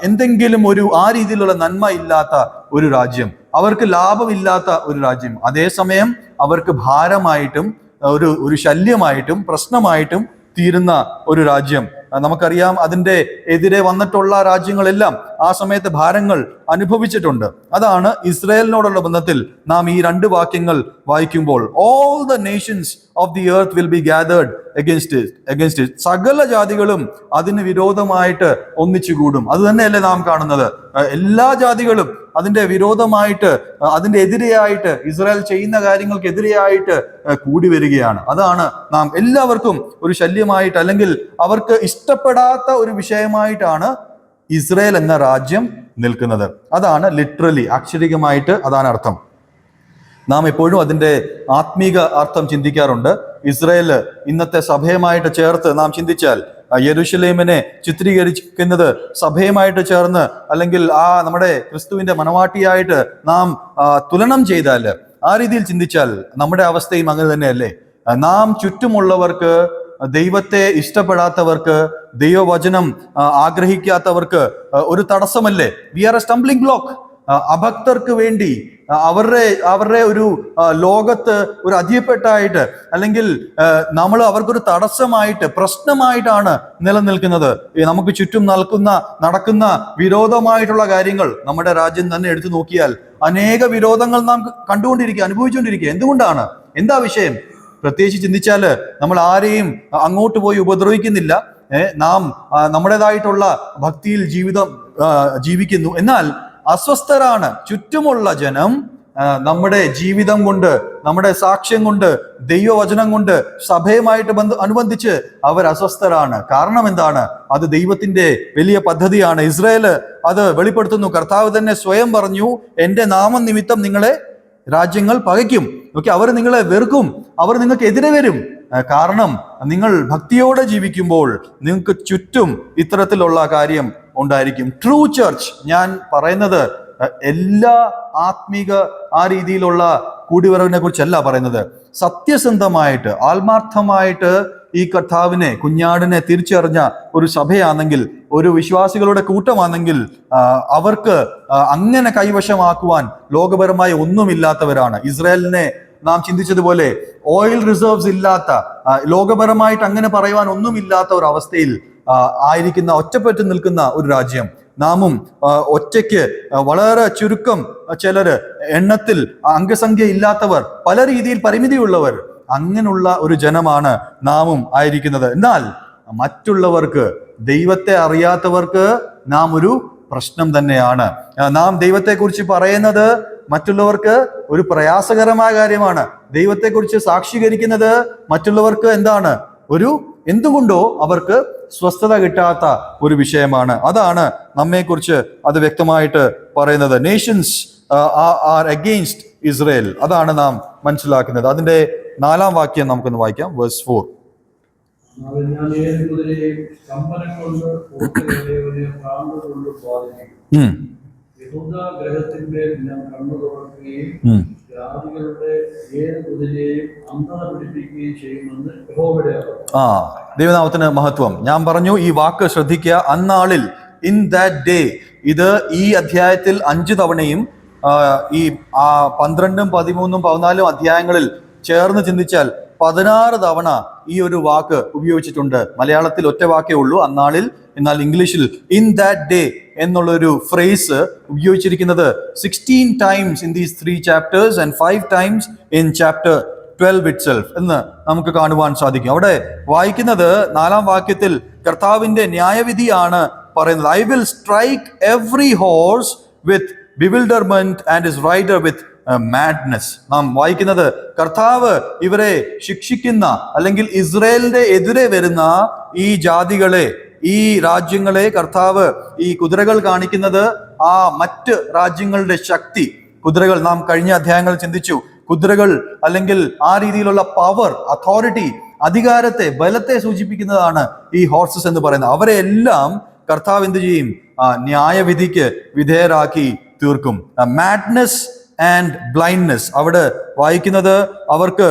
Speaker 1: എന്തെങ്കിലും ഒരു ആ രീതിയിലുള്ള നന്മ ഇല്ലാത്ത ഒരു രാജ്യം, അവർക്ക് ലാഭമില്ലാത്ത ഒരു രാജ്യം, അതേസമയം അവർക്ക് ഭാരമായിട്ടും ഒരു ശല്യമായിട്ടും പ്രശ്നമായിട്ടും തീരുന്ന ഒരു രാജ്യം. നമുക്കറിയാം, അതിൻ്റെ എതിരെ വന്നിട്ടുള്ള രാജ്യങ്ങളെല്ലാം ആ സമയത്ത് ഭാരങ്ങൾ അനുഭവിച്ചിട്ടുണ്ട്. അതാണ് ഇസ്രായേലിനോടുള്ള ബന്ധത്തിൽ നാം ഈ 2 വാക്യങ്ങൾ വായിക്കുമ്പോൾ, all the Nations of the earth will be gathered against it. സകല ജാതികളും അതിന് വിരോധമായിട്ട് ഒന്നിച്ചുകൂടും. അത് തന്നെയല്ലേ നാം കാണുന്നത്? എല്ലാ ജാതികളും അതിന്റെ വിരോധമായിട്ട്, അതിന്റെ എതിരെയായിട്ട്, ഇസ്രായേൽ ചെയ്യുന്ന കാര്യങ്ങൾക്കെതിരെയായിട്ട് കൂടി വരികയാണ്. അതാണ് നാം എല്ലാവർക്കും ഒരു ശല്യമായിട്ട്, അല്ലെങ്കിൽ അവർക്ക് ഇഷ്ടപ്പെടാത്ത ഒരു വിഷയമായിട്ടാണ് ഇസ്രായേൽ എന്ന രാജ്യം നിൽക്കുന്നത്. അതാണ് ലിറ്ററലി, അക്ഷരികമായിട്ട് അതാണ് അർത്ഥം. നാം എപ്പോഴും അതിൻ്റെ ആത്മീക അർത്ഥം ചിന്തിക്കാറുണ്ട്. ഇസ്രായേൽ ഇന്നത്തെ സഭയുമായിട്ട് ചേർത്ത് നാം ചിന്തിച്ചാൽ, യെരൂശലേമിനെ ചിത്രീകരിക്കുന്നത് സഭയുമായിട്ട് ചേർന്ന്, അല്ലെങ്കിൽ നമ്മുടെ ക്രിസ്തുവിന്റെ മനവാട്ടിയായിട്ട് നാം തുലനം ചെയ്താൽ, ആ രീതിയിൽ ചിന്തിച്ചാൽ നമ്മുടെ അവസ്ഥയും അങ്ങനെ തന്നെയല്ലേ? നാം ചുറ്റുമുള്ളവർക്ക്, ദൈവത്തെ ഇഷ്ടപ്പെടാത്തവർക്ക്, ദൈവവചനം ആഗ്രഹിക്കാത്തവർക്ക് ഒരു തടസ്സമല്ലേ? We are a stumbling block. അഭക്തർക്ക് വേണ്ടി, അവരുടെ ഒരു ലോകത്ത് ഒരു അധികപ്പെട്ടായിട്ട്, അല്ലെങ്കിൽ നമ്മൾ അവർക്കൊരു തടസ്സമായിട്ട്, പ്രശ്നമായിട്ടാണ് നിലനിൽക്കുന്നത്. നമുക്ക് ചുറ്റും നടക്കുന്ന വിരോധമായിട്ടുള്ള കാര്യങ്ങൾ നമ്മുടെ രാജ്യം തന്നെ എടുത്തു നോക്കിയാൽ അനേക വിരോധങ്ങൾ നാം അനുഭവിച്ചുകൊണ്ടിരിക്കുക. എന്തുകൊണ്ടാണ്? എന്താ വിഷയം? പ്രത്യേകിച്ച് ചിന്തിച്ചാൽ നമ്മൾ ആരെയും അങ്ങോട്ട് പോയി ഉപദ്രവിക്കുന്നില്ല. നാം നമ്മുടേതായിട്ടുള്ള ഭക്തിയിൽ ജീവിക്കുന്നു. എന്നാൽ അസ്വസ്ഥരാണ് ചുറ്റുമുള്ള ജനം. നമ്മുടെ ജീവിതം കൊണ്ട്, നമ്മുടെ സാക്ഷ്യം കൊണ്ട്, ദൈവവചനം കൊണ്ട്, സഭയുമായിട്ട് അനുബന്ധിച്ച് അവർ അസ്വസ്ഥരാണ്. കാരണം എന്താണ്? അത് ദൈവത്തിന്റെ വലിയ പദ്ധതിയാണ്. ഇസ്രായേൽ അത് വെളിപ്പെടുത്തുന്നു. കർത്താവ് തന്നെ സ്വയം പറഞ്ഞു, എൻ്റെ നാമനിമിത്തം നിങ്ങളെ രാജ്യങ്ങൾ പകയ്ക്കും. അവർ നിങ്ങളെ വെറുക്കും, അവർ നിങ്ങൾക്ക് എതിരെ വരും. കാരണം നിങ്ങൾ ഭക്തിയോടെ ജീവിക്കുമ്പോൾ നിങ്ങൾക്ക് ചുറ്റും ഇത്തരത്തിലുള്ള കാര്യം ഉണ്ടായിരിക്കും. ട്രൂ ചർച്ച്, ഞാൻ പറയുന്നത് എല്ലാ ആത്മീക ആ രീതിയിലുള്ള കൂടിവരവിനെ കുറിച്ചല്ല പറയുന്നത്. സത്യസന്ധമായിട്ട്, ആത്മാർത്ഥമായിട്ട് ഈ കർത്താവിനെ, കുഞ്ഞാടിനെ തിരിച്ചറിഞ്ഞ ഒരു സഭയാണെങ്കിൽ, ഒരു വിശ്വാസികളുടെ കൂട്ടമാണെങ്കിൽ, അവർക്ക് അങ്ങനെ കൈവശമാക്കുവാൻ ലോകപരമായി ഒന്നുമില്ലാത്തവരാണ്. ഇസ്രായേലിനെ നാം ചിന്തിച്ചതുപോലെ ഓയിൽ റിസർവ്സ് ഇല്ലാത്ത, ലോകപരമായിട്ട് അങ്ങനെ പറയുവാൻ ഒന്നുമില്ലാത്ത ഒരു അവസ്ഥയിൽ ആയിരിക്കുന്ന, ഒറ്റപ്പെട്ട് നിൽക്കുന്ന ഒരു രാജ്യം. നാമും ഒറ്റയ്ക്ക്, വളരെ ചുരുക്കം ചിലര്, എണ്ണത്തിൽ അംഗസംഖ്യ ഇല്ലാത്തവർ, പല രീതിയിൽ പരിമിതിയുള്ളവർ, അങ്ങനെയുള്ള ഒരു ജനമാണ് നാമും ആയിരിക്കുന്നത്. എന്നാൽ മറ്റുള്ളവർക്ക്, ദൈവത്തെ അറിയാത്തവർക്ക് നാം ഒരു പ്രശ്നം തന്നെയാണ്. നാം ദൈവത്തെക്കുറിച്ച് പറയുന്നത് മറ്റുള്ളവർക്ക് ഒരു പ്രയാസകരമായ കാര്യമാണ്. ദൈവത്തെക്കുറിച്ച് സാക്ഷീകരിക്കുന്നത് മറ്റുള്ളവർക്ക് എന്താണ്? എന്തുകൊണ്ടോ അവർക്ക് സ്വസ്ഥത കിട്ടാത്ത ഒരു വിഷയമാണ്. അതാണ് നമ്മെക്കുറിച്ച് അത് വ്യക്തമായിട്ട് പറയുന്നത്. Nations are against Israel. അതാണ് നാം മനസ്സിലാക്കുന്നത്. അതിന്റെ 4-ാം വാക്യം നമുക്കൊന്ന് വായിക്കാം. വേഴ്സ് 4. ദൈവനാമത്തിന് മഹത്വം. ഞാൻ പറഞ്ഞു, ഈ വാക്ക് ശ്രദ്ധിക്കുക. അന്നാളിൽ, ഇൻ ദാറ്റ് ഡേ. ഇത് ഈ അധ്യായത്തിൽ 5 തവണയും ഈ 12, 13, 14 അധ്യായങ്ങളിൽ ചേർന്ന് ചിന്തിച്ചാൽ 16 തവണ ഈ ഒരു വാക്ക് ഉപയോഗിച്ചിട്ടുണ്ട്. മലയാളത്തിൽ ഒറ്റ വാക്കേ ഉള്ളൂ, അന്നാളിൽ. എന്നാൽ ഇംഗ്ലീഷിൽ ഇൻ ദാറ്റ് ഡേ എന്നുള്ളൊരു ഫ്രേസ് ഉപയോഗിച്ചിരിക്കുന്നത് 16 times in these 3 chapters and 5 times in chapter 12 itself എന്ന് നമുക്ക് കാണുവാൻ സാധിക്കും. അവിടെ വായിക്കുന്നത് 4-ാം വാക്യത്തിൽ കർത്താവിന്റെ ന്യായവിധിയാണ് പറയുന്നത്. I will strike every horse with bewilderment and his rider with madness. നാം വായിക്കുന്നത് കർത്താവ് ഇവരെ ശിക്ഷിക്കുന്ന അല്ലെങ്കിൽ ഇസ്രായേലിന്റെ എതിരെ വരുന്ന ഈ ജാതികളെ, ഈ രാജ്യങ്ങളെ കർത്താവ് ഈ കുതിരകൾ കാണിക്കുന്നത് ആ മറ്റ് രാജ്യങ്ങളുടെ ശക്തി. കുതിരകൾ നാം കഴിഞ്ഞ അധ്യായങ്ങൾ ചിന്തിച്ചു. കുതിരകൾ അല്ലെങ്കിൽ ആ രീതിയിലുള്ള പവർ, അതോറിറ്റി, അധികാരത്തെ, ബലത്തെ സൂചിപ്പിക്കുന്നതാണ് ഈ ഹോർസസ് എന്ന് പറയുന്നത്. അവരെ എല്ലാം കർത്താവ് എന്ത് ചെയ്യും? ന്യായവിധിക്ക് വിധേയരാക്കി തീർക്കും. മാഡ്നസ് ആൻഡ് ബ്ലൈൻഡ്നെസ് അവിടെ വായിക്കുന്നത് അവർക്ക്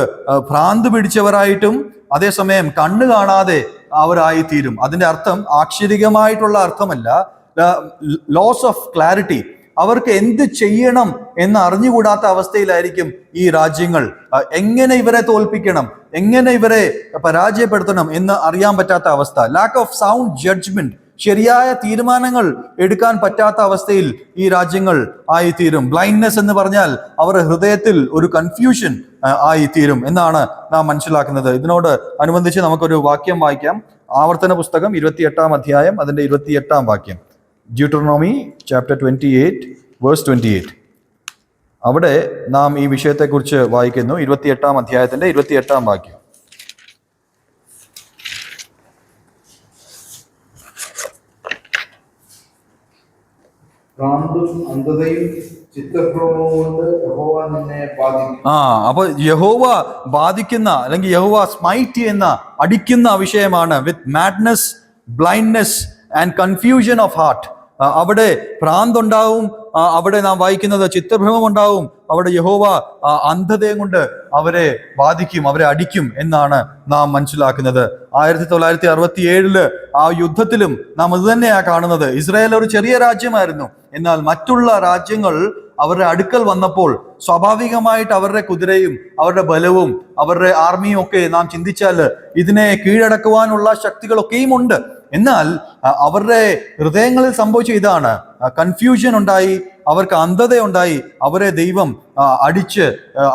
Speaker 1: ഭ്രാന്ത് പിടിച്ചവരായിട്ടും അതേസമയം കണ്ണ് കാണാതെ അവരായി തീരും. അതിന്റെ അർത്ഥം ആക്ഷരികമായിട്ടുള്ള അർത്ഥമല്ല, ലോസ് ഓഫ് ക്ലാരിറ്റി. അവർക്ക് എന്ത് ചെയ്യണം എന്ന് അറിഞ്ഞുകൂടാത്ത അവസ്ഥയിലായിരിക്കും ഈ രാജ്യങ്ങൾ. എങ്ങനെ ഇവരെ തോൽപ്പിക്കണം, എങ്ങനെ ഇവരെ പരാജയപ്പെടുത്തണം എന്ന് അറിയാൻ പറ്റാത്ത അവസ്ഥ. ലാക്ക് ഓഫ് സൗണ്ട് ജഡ്ജ്മെന്റ്, ശരിയായ തീരുമാനങ്ങൾ എടുക്കാൻ പറ്റാത്ത അവസ്ഥയിൽ ഈ രാജ്യങ്ങൾ ആയിത്തീരും. ബ്ലൈൻഡ്നെസ് എന്ന് പറഞ്ഞാൽ അവരുടെ ഹൃദയത്തിൽ ഒരു കൺഫ്യൂഷൻ ആയിത്തീരും എന്നാണ് നാം മനസ്സിലാക്കുന്നത്. ഇതിനോട് അനുബന്ധിച്ച് നമുക്കൊരു വാക്യം വായിക്കാം. ആവർത്തന പുസ്തകം 28 അധ്യായം അതിന്റെ 28 വാക്യം. Deuteronomy chapter 28 verse 28. അവിടെ നാം ഈ വിഷയത്തെക്കുറിച്ച് വായിക്കുന്നു. 28 അധ്യായത്തിന്റെ 28 വാക്യം. അപ്പൊ യഹോവ ബാധിക്കുന്ന അല്ലെങ്കിൽ യഹോവ സ്മൈറ്റ് ചെയ്യുന്ന, അടിക്കുന്ന വിഷയമാണ് with madness, blindness and confusion of heart. അവിടെ ഭ്രാന്തുണ്ടാവും, അവിടെ നാം വായിക്കുന്നത് ചിത്തഭ്രമം ഉണ്ടാവും. അവിടെ യഹോവ അന്ധതയും കൊണ്ട് അവരെ ബാധിക്കും, അവരെ അടിക്കും എന്നാണ് നാം മനസ്സിലാക്കുന്നത്. 1967 ആ യുദ്ധത്തിലും നാം ഇത് തന്നെയാണ് കാണുന്നത്. ഇസ്രായേൽ ഒരു ചെറിയ രാജ്യമായിരുന്നു. എന്നാൽ മറ്റുള്ള രാജ്യങ്ങൾ അവരുടെ അടുക്കൽ വന്നപ്പോൾ സ്വാഭാവികമായിട്ട് അവരുടെ കുതിരയും അവരുടെ ബലവും അവരുടെ ആർമിയും ഒക്കെ നാം ചിന്തിച്ചാൽ ഇതിനെ കീഴടക്കുവാനുള്ള ശക്തികളൊക്കെയും ഉണ്ട്. എന്നാൽ അവരുടെ ഹൃദയങ്ങളിൽ സംഭവിച്ച ഇതാണ്, കൺഫ്യൂഷൻ ഉണ്ടായി, അവർക്ക് അന്ധതയുണ്ടായി, അവരെ ദൈവം അടിച്ച്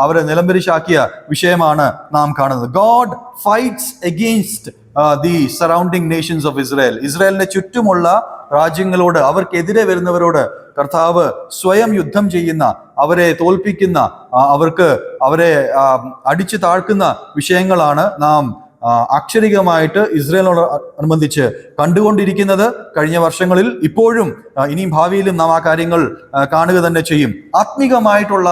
Speaker 1: അവരെ നിലംപരിശാക്കിയ വിഷയമാണ് നാം കാണുന്നത്. God fights against the surrounding Nations of Israel. ഇസ്രായേലിന്റെ ചുറ്റുമുള്ള രാജ്യങ്ങളോട്, അവർക്കെതിരെ വരുന്നവരോട് കർത്താവ് സ്വയം യുദ്ധം ചെയ്യുന്ന, അവരെ തോൽപ്പിക്കുന്ന, അവരെ അടിച്ചു താഴ്ക്കുന്ന വിഷയങ്ങളാണ് നാം അക്ഷരികമായിട്ട് ഇസ്രായേലിനോട് അനുബന്ധിച്ച് കണ്ടുകൊണ്ടിരിക്കുന്നത്. കഴിഞ്ഞ വർഷങ്ങളിൽ, ഇപ്പോഴും ഇനിയും ഭാവിയിലും നാം ആ കാര്യങ്ങൾ കാണുക തന്നെ ചെയ്യും. ആത്മീകമായിട്ടുള്ള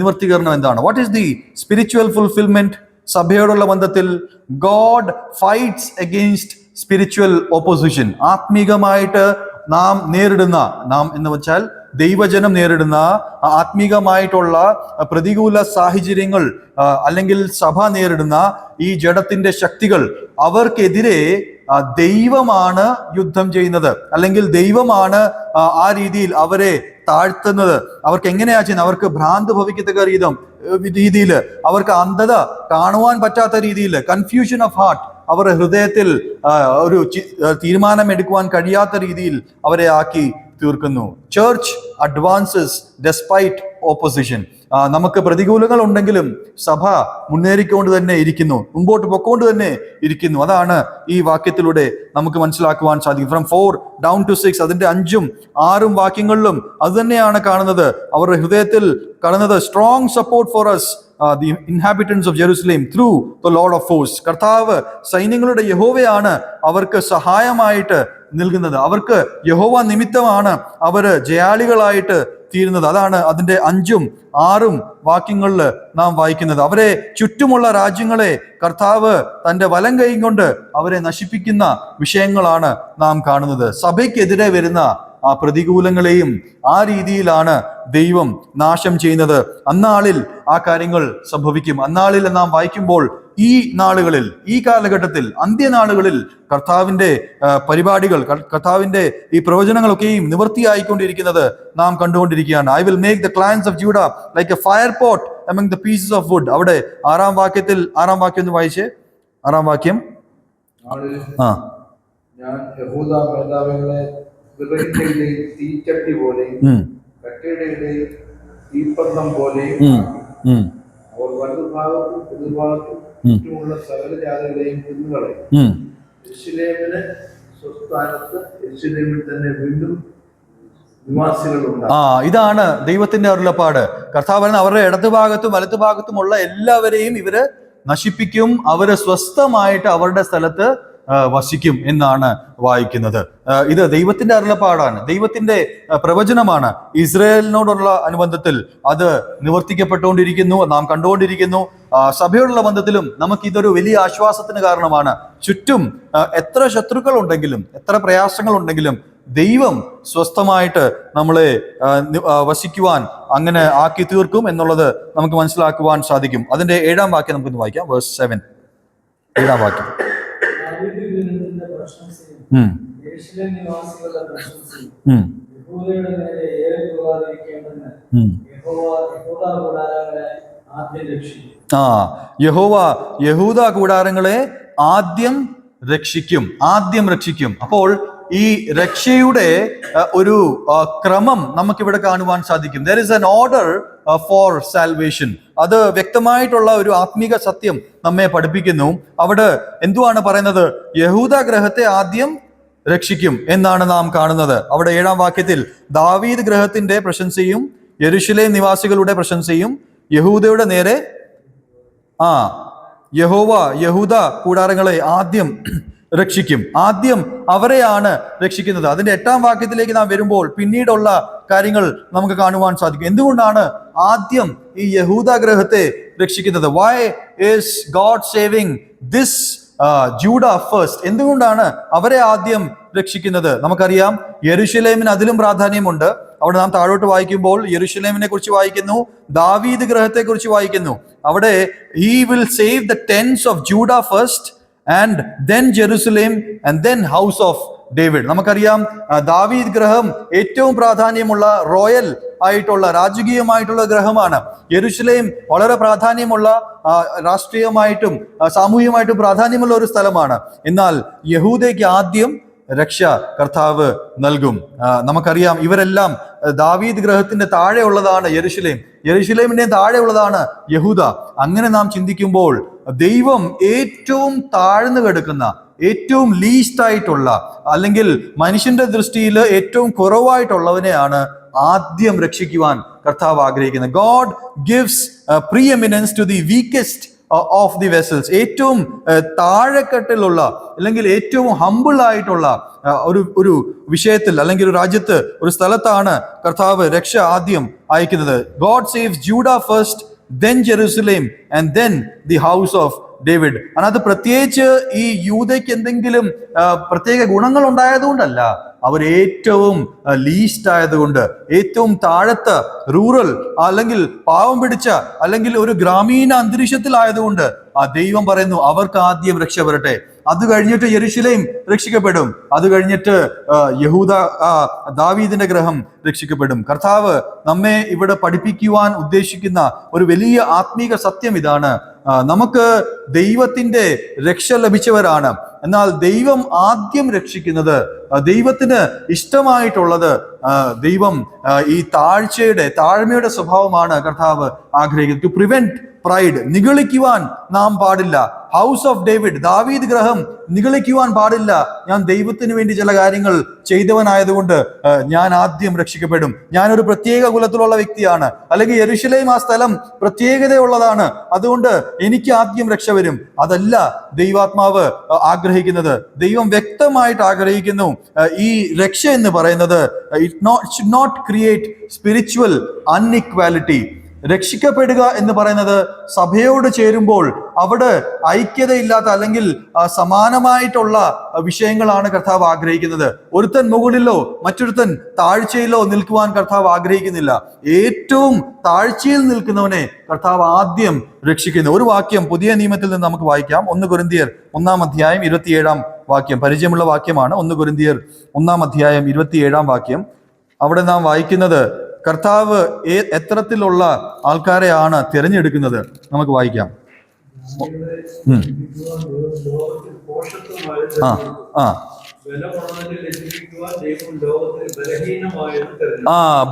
Speaker 1: നിവർത്തീകരണം എന്താണ്? What is the spiritual fulfilment? സഭയോടുള്ള ബന്ധത്തിൽ God fights against spiritual opposition. ആത്മീകമായിട്ട് നാം നേരിടുന്ന, നാം എന്ന് വെച്ചാൽ ദൈവജനം നേരിടുന്ന ആത്മീകമായിട്ടുള്ള പ്രതികൂല സാഹചര്യങ്ങൾ, അല്ലെങ്കിൽ സഭ നേരിടുന്ന ഈ ജഡത്തിന്റെ ശക്തികൾ, അവർക്കെതിരെ ദൈവമാണ് യുദ്ധം ചെയ്യുന്നത്, അല്ലെങ്കിൽ ദൈവമാണ് ആ രീതിയിൽ അവരെ താഴ്ത്തുന്നത്. അവർക്ക് എങ്ങനെയാ ചെയ്യുന്നത്? അവർക്ക് ഭ്രാന്ത് ഭവിക്കത്തക്ക രീതിയിൽ, അവർക്ക് അന്ധത കാണുവാൻ പറ്റാത്ത രീതിയിൽ, കൺഫ്യൂഷൻ ഓഫ് ഹാർട്ട്, അവരുടെ ഹൃദയത്തിൽ ഒരു തീരുമാനം എടുക്കുവാൻ കഴിയാത്ത രീതിയിൽ അവരെ ആക്കി തീർക്കുന്നു. Church advances despite opposition. നമുക്ക് പ്രതികൂലങ്ങൾ ഉണ്ടെങ്കിലും സഭ മുന്നേറിക്കൊണ്ട് തന്നെ ഇരിക്കുന്നു, മുമ്പോട്ട് പൊക്കോണ്ട് തന്നെ ഇരിക്കുന്നു. അതാണ് ഈ വാക്യത്തിലൂടെ നമുക്ക് മനസ്സിലാക്കുവാൻ സാധിക്കും. ഫ്രം 4 down to 6, അതിന്റെ 5ഉം 6ഉം വാക്യങ്ങളിലും അത് തന്നെയാണ് കാണുന്നത്. അവരുടെ ഹൃദയത്തിൽ കാണുന്നത് strong support for us the inhabitants of Jerusalem through the Lord of hosts. കർത്താവ് സൈന്യങ്ങളുടെ യഹോവയാണ് അവർക്ക് സഹായമായിട്ട് നൽകുന്നത്. അവർക്ക് യഹോവ നിമിത്തമാണ് അവര് ജയാളികളായിട്ട് തീരുന്നത്. അതാണ് അതിന്റെ 5ഉം 6ഉം വാക്യങ്ങളിൽ നാം വായിക്കുന്നത്. അവരെ ചുറ്റുമുള്ള രാജ്യങ്ങളെ കർത്താവ് തന്റെ വലം കൈ കൊണ്ട് അവരെ നശിപ്പിക്കുന്ന വിഷയങ്ങളാണ് നാം കാണുന്നത്. സഭയ്ക്കെതിരെ വരുന്ന ആ പ്രതികൂലങ്ങളെയും ആ രീതിയിലാണ് ദൈവം നാശം ചെയ്യുന്നത്. അന്നാളിൽ ആ കാര്യങ്ങൾ സംഭവിക്കും. അന്നാളിൽ നാം വായിക്കുമ്പോൾ ഈ നാളുകളിൽ, ഈ കാലഘട്ടത്തിൽ, അന്ത്യനാളുകളിൽ കർത്താവിന്റെ പരിപാടികൾ, കർത്താവിന്റെ ഈ പ്രവചനങ്ങളൊക്കെയും നിവൃത്തിയായിക്കൊണ്ടിരിക്കുന്നത് നാം കണ്ടുകൊണ്ടിരിക്കുകയാണ്. I will make the clans of ജൂഡ like A fire pot among the pieces of wood. അവിടെ 6ാം വാക്യത്തിൽ, 6ാം വാക്യം ഒന്ന് വായിച്ചേ. 6ാം വാക്യം.
Speaker 3: ഞാൻ യഹൂദ മേധാവികളെ വിറകിന്റെയും തീച്ചട്ടി പോലെയും കട്ടയുടെ തീപ്പന്തം പോലെയും അവർ വലതുഭാഗത്തും എതിർഭാഗത്തും ചുറ്റുമുള്ള സകല ജാതികളെയും കുന്നുകളെയും യെരൂശലേമിന് സ്വസ്ഥാനത്ത് യെരൂശലേമിൽ തന്നെ വീണ്ടും നിവാസികളുണ്ട്.
Speaker 1: ഇതാണ് ദൈവത്തിന്റെ അരുളപ്പാട്. കർത്താവ് പറയുന്നത് അവരുടെ ഇടതുഭാഗത്തും വലത്തുഭാഗത്തുമുള്ള എല്ലാവരെയും ഇവര് നശിപ്പിക്കും, അവര് സ്വസ്ഥമായിട്ട് അവരുടെ സ്ഥലത്ത് വസിക്കും എന്നാണ് വായിക്കുന്നത്. ഇത് ദൈവത്തിന്റെ അരുളപ്പാടാണ്, ദൈവത്തിന്റെ പ്രവചനമാണ്. ഇസ്രായേലിനോടുള്ള അനുബന്ധത്തിൽ അത് നിവർത്തിക്കപ്പെട്ടുകൊണ്ടിരിക്കുന്നു, നാം കണ്ടുകൊണ്ടിരിക്കുന്നു. സഭയോടുള്ള ബന്ധത്തിലും നമുക്കിതൊരു വലിയ ആശ്വാസത്തിന് കാരണമാണ്. ചുറ്റും എത്ര ശത്രുക്കൾ ഉണ്ടെങ്കിലും എത്ര പ്രയാസങ്ങൾ ഉണ്ടെങ്കിലും ദൈവം സ്വസ്ഥമായിട്ട് നമ്മളെ വസിക്കുവാൻ അങ്ങനെ ആക്കി തീർക്കും എന്നുള്ളത് നമുക്ക് മനസ്സിലാക്കുവാൻ സാധിക്കും. അതിന്റെ 7-ാം വാക്യം നമുക്കൊന്ന് വായിക്കാം. വേഴ്സ് 7, 7-ാം വാക്യം. യഹോവ യഹൂദ കൂടാരങ്ങളെ ആദ്യം രക്ഷിക്കും. അപ്പോൾ ഈ രക്ഷയുടെ ഒരു ക്രമം നമുക്കിവിടെ കാണുവാൻ സാധിക്കും. There is an order for salvation. അത് വ്യക്തമായിട്ടുള്ള ഒരു ആത്മീക സത്യം നമ്മെ പഠിപ്പിക്കുന്നു. അവിടെ എന്തുവാണ് പറയുന്നത്? യഹൂദ ഗൃഹത്തെ ആദ്യം രക്ഷിക്കും എന്നാണ് നാം കാണുന്നത്. അവിടെ 7-ാം വാക്യത്തിൽ ദാവീദ് ഗൃഹത്തിന്റെ പ്രശംസയും യെരൂശലേം നിവാസികളുടെ പ്രശംസയും യഹൂദയുടെ നേരെ യഹോവ യഹൂദ കൂടാരങ്ങളെ ആദ്യം രക്ഷിക്കും. ആദ്യം അവരെയാണ് രക്ഷിക്കുന്നത്. അതിന്റെ 8-ാം വാക്യത്തിലേക്ക് നാം വരുമ്പോൾ പിന്നീടുള്ള കാര്യങ്ങൾ നമുക്ക് കാണുവാൻ സാധിക്കും. എന്തുകൊണ്ടാണ് ആദ്യം ഈ യഹൂദ ഗൃഹത്തെ രക്ഷിക്കുന്നത്? Why is God saving this Judah first? എന്തുകൊണ്ടാണ് അവരെ ആദ്യം രക്ഷിക്കുന്നത്? നമുക്കറിയാം, യെരൂശലേമിന് അതിലും പ്രാധാന്യമുണ്ട്. അവിടെ നാം താഴോട്ട് വായിക്കുമ്പോൾ യെരൂശലേമിനെ കുറിച്ച് വായിക്കുന്നു, ദാവീദ് ഗൃഹത്തെ കുറിച്ച് വായിക്കുന്നു. അവിടെ he will save the tents of Judah first and then Jerusalem and then house of David. നമുക്കറിയാം, ദാവീദ് ഗൃഹം ഏറ്റവും പ്രാധാന്യമുള്ള റോയൽ ആയിട്ടുള്ള രാജകീയമായിട്ടുള്ള ഗ്രഹമാണ്. യെരൂശലേം വളരെ പ്രാധാന്യമുള്ള രാഷ്ട്രീയമായിട്ടും സാമൂഹികമായിട്ടും പ്രാധാന്യമുള്ള ഒരു സ്ഥലമാണ്. എന്നാൽ യഹൂദയ്ക്ക് ആദ്യം രക്ഷ കർത്താവ് നൽകും. നമുക്കറിയാം, ഇവരെല്ലാം ദാവീദ് ഗ്രഹത്തിന്റെ താഴെയുള്ളതാണ് യെരൂശലേം, യെരൂശലേമിന്റെ താഴെയുള്ളതാണ് യഹൂദ. അങ്ങനെ നാം ചിന്തിക്കുമ്പോൾ ദൈവം ഏറ്റവും താഴ്ന്നു കിടക്കുന്ന, ഏറ്റവും ലീസ്റ്റ് ആയിട്ടുള്ള, അല്ലെങ്കിൽ മനുഷ്യന്റെ ദൃഷ്ടിയിൽ ഏറ്റവും കുറവായിട്ടുള്ളവനെയാണ് ആദ്യം രക്ഷിക്കുവാൻ കർത്താവ് ആഗ്രഹിക്കുന്നത്. God gives preeminence to the weakest of the vessels. ഏറ്റവും താഴെക്കെട്ടിലുള്ള അല്ലെങ്കിൽ ഏറ്റവും ഹംബിൾ ആയിട്ടുള്ള ഒരു വിഷയത്തിൽ അല്ലെങ്കിൽ ഒരു രാജ്യത്ത്, ഒരു സ്ഥലത്താണ് കർത്താവ് രക്ഷ ആദ്യം അയക്കുന്നത്. God saves ജൂഡ first, then Jerusalem and then the house of David. അത് പ്രത്യേകിച്ച് ഈ യൂദയ്ക്ക് എന്തെങ്കിലും പ്രത്യേക ഗുണങ്ങൾ ഉണ്ടായതുകൊണ്ടല്ല, അവർ ഏറ്റവും ലീസ്റ്റ് ആയതുകൊണ്ട്, ഏറ്റവും താഴത്ത് റൂറൽ അല്ലെങ്കിൽ പാവം പിടിച്ച അല്ലെങ്കിൽ ഒരു ഗ്രാമീണ അന്തരീക്ഷത്തിലായതുകൊണ്ട് ആ ദൈവം പറയുന്നു അവർക്ക് ആദ്യം രക്ഷ വരട്ടെ. അത് കഴിഞ്ഞിട്ട് യെരൂശലേം രക്ഷിക്കപ്പെടും, അത് കഴിഞ്ഞിട്ട് യഹൂദ ദാവീദിന്റെ ഗ്രഹം രക്ഷിക്കപ്പെടും. കർത്താവ് നമ്മെ ഇവിടെ പഠിപ്പിക്കുവാൻ ഉദ്ദേശിക്കുന്ന ഒരു വലിയ ആത്മീക സത്യം ഇതാണ്. നമുക്ക് ദൈവത്തിന്റെ രക്ഷ ലഭിച്ചവരാണ്. എന്നാൽ ദൈവം ആദ്യം രക്ഷിക്കുന്നത്, ദൈവത്തിന് ഇഷ്ടമായിട്ടുള്ളത്, ദൈവം ഈ താഴ്മയുടെ സ്വഭാവമാണ് കർത്താവ് ആഗ്രഹിക്കുന്നത്. ടു പ്രിവെന്റ് പ്രൈഡ്, നിഗളിക്കുവാൻ നാം പാടില്ല. ഹൗസ് ഓഫ് ഡേവിഡ്, ദാവീദ് ഗ്രഹം നിഗളിക്കുവാൻ പാടില്ല. ഞാൻ ദൈവത്തിന് വേണ്ടി ചില കാര്യങ്ങൾ ചെയ്തവനായതുകൊണ്ട് ഞാൻ ആദ്യം രക്ഷിക്കപ്പെടും, ഞാനൊരു പ്രത്യേക കുലത്തിലുള്ള വ്യക്തിയാണ്, അല്ലെങ്കിൽ യെരൂശലേം ആ സ്ഥലം പ്രത്യേകതയുള്ളതാണ്, അതുകൊണ്ട് എനിക്ക് ആദ്യം രക്ഷ വരും. അതല്ല ദൈവാത്മാവ് ആഗ്രഹിക്കുന്നത്. ദൈവം വ്യക്തമായിട്ട് ആഗ്രഹിക്കുന്നു ഈ രക്ഷ എന്ന് പറയുന്നത് should not create spiritual inequality. രക്ഷിക്കപ്പെടുക എന്ന് പറയുന്നത് സഭയോട് ചേരുമ്പോൾ അവിടെ ഐക്യതയില്ലാത്ത അല്ലെങ്കിൽ സമാനമായിട്ടുള്ള വിഷയങ്ങളാണ് കർത്താവ് ആഗ്രഹിക്കുന്നത്. ഒരുത്തൻ മുകളിലോ മറ്റൊരുത്തൻ താഴ്ചയിലോ നിൽക്കുവാൻ കർത്താവ് ആഗ്രഹിക്കുന്നില്ല. ഏറ്റവും താഴ്ചയിൽ നിൽക്കുന്നവനെ കർത്താവ് ആദ്യം രക്ഷിക്കുന്നു. ഒരു വാക്യം പുതിയ നിയമത്തിൽ നിന്ന് നമുക്ക് വായിക്കാം. 1 കൊരിന്ത്യർ 1-ാം അധ്യായം 27-ാം വാക്യം, പരിചയമുള്ള വാക്യമാണ്. 1 കൊരിന്ത്യർ 1-ാം അധ്യായം 27-ാം വാക്യം. അവിടെ നാം വായിക്കുന്നത് കർത്താവ് എത്തരത്തിലുള്ള ആൾക്കാരെയാണ് തിരഞ്ഞെടുക്കുന്നത്. നമുക്ക് വായിക്കാം.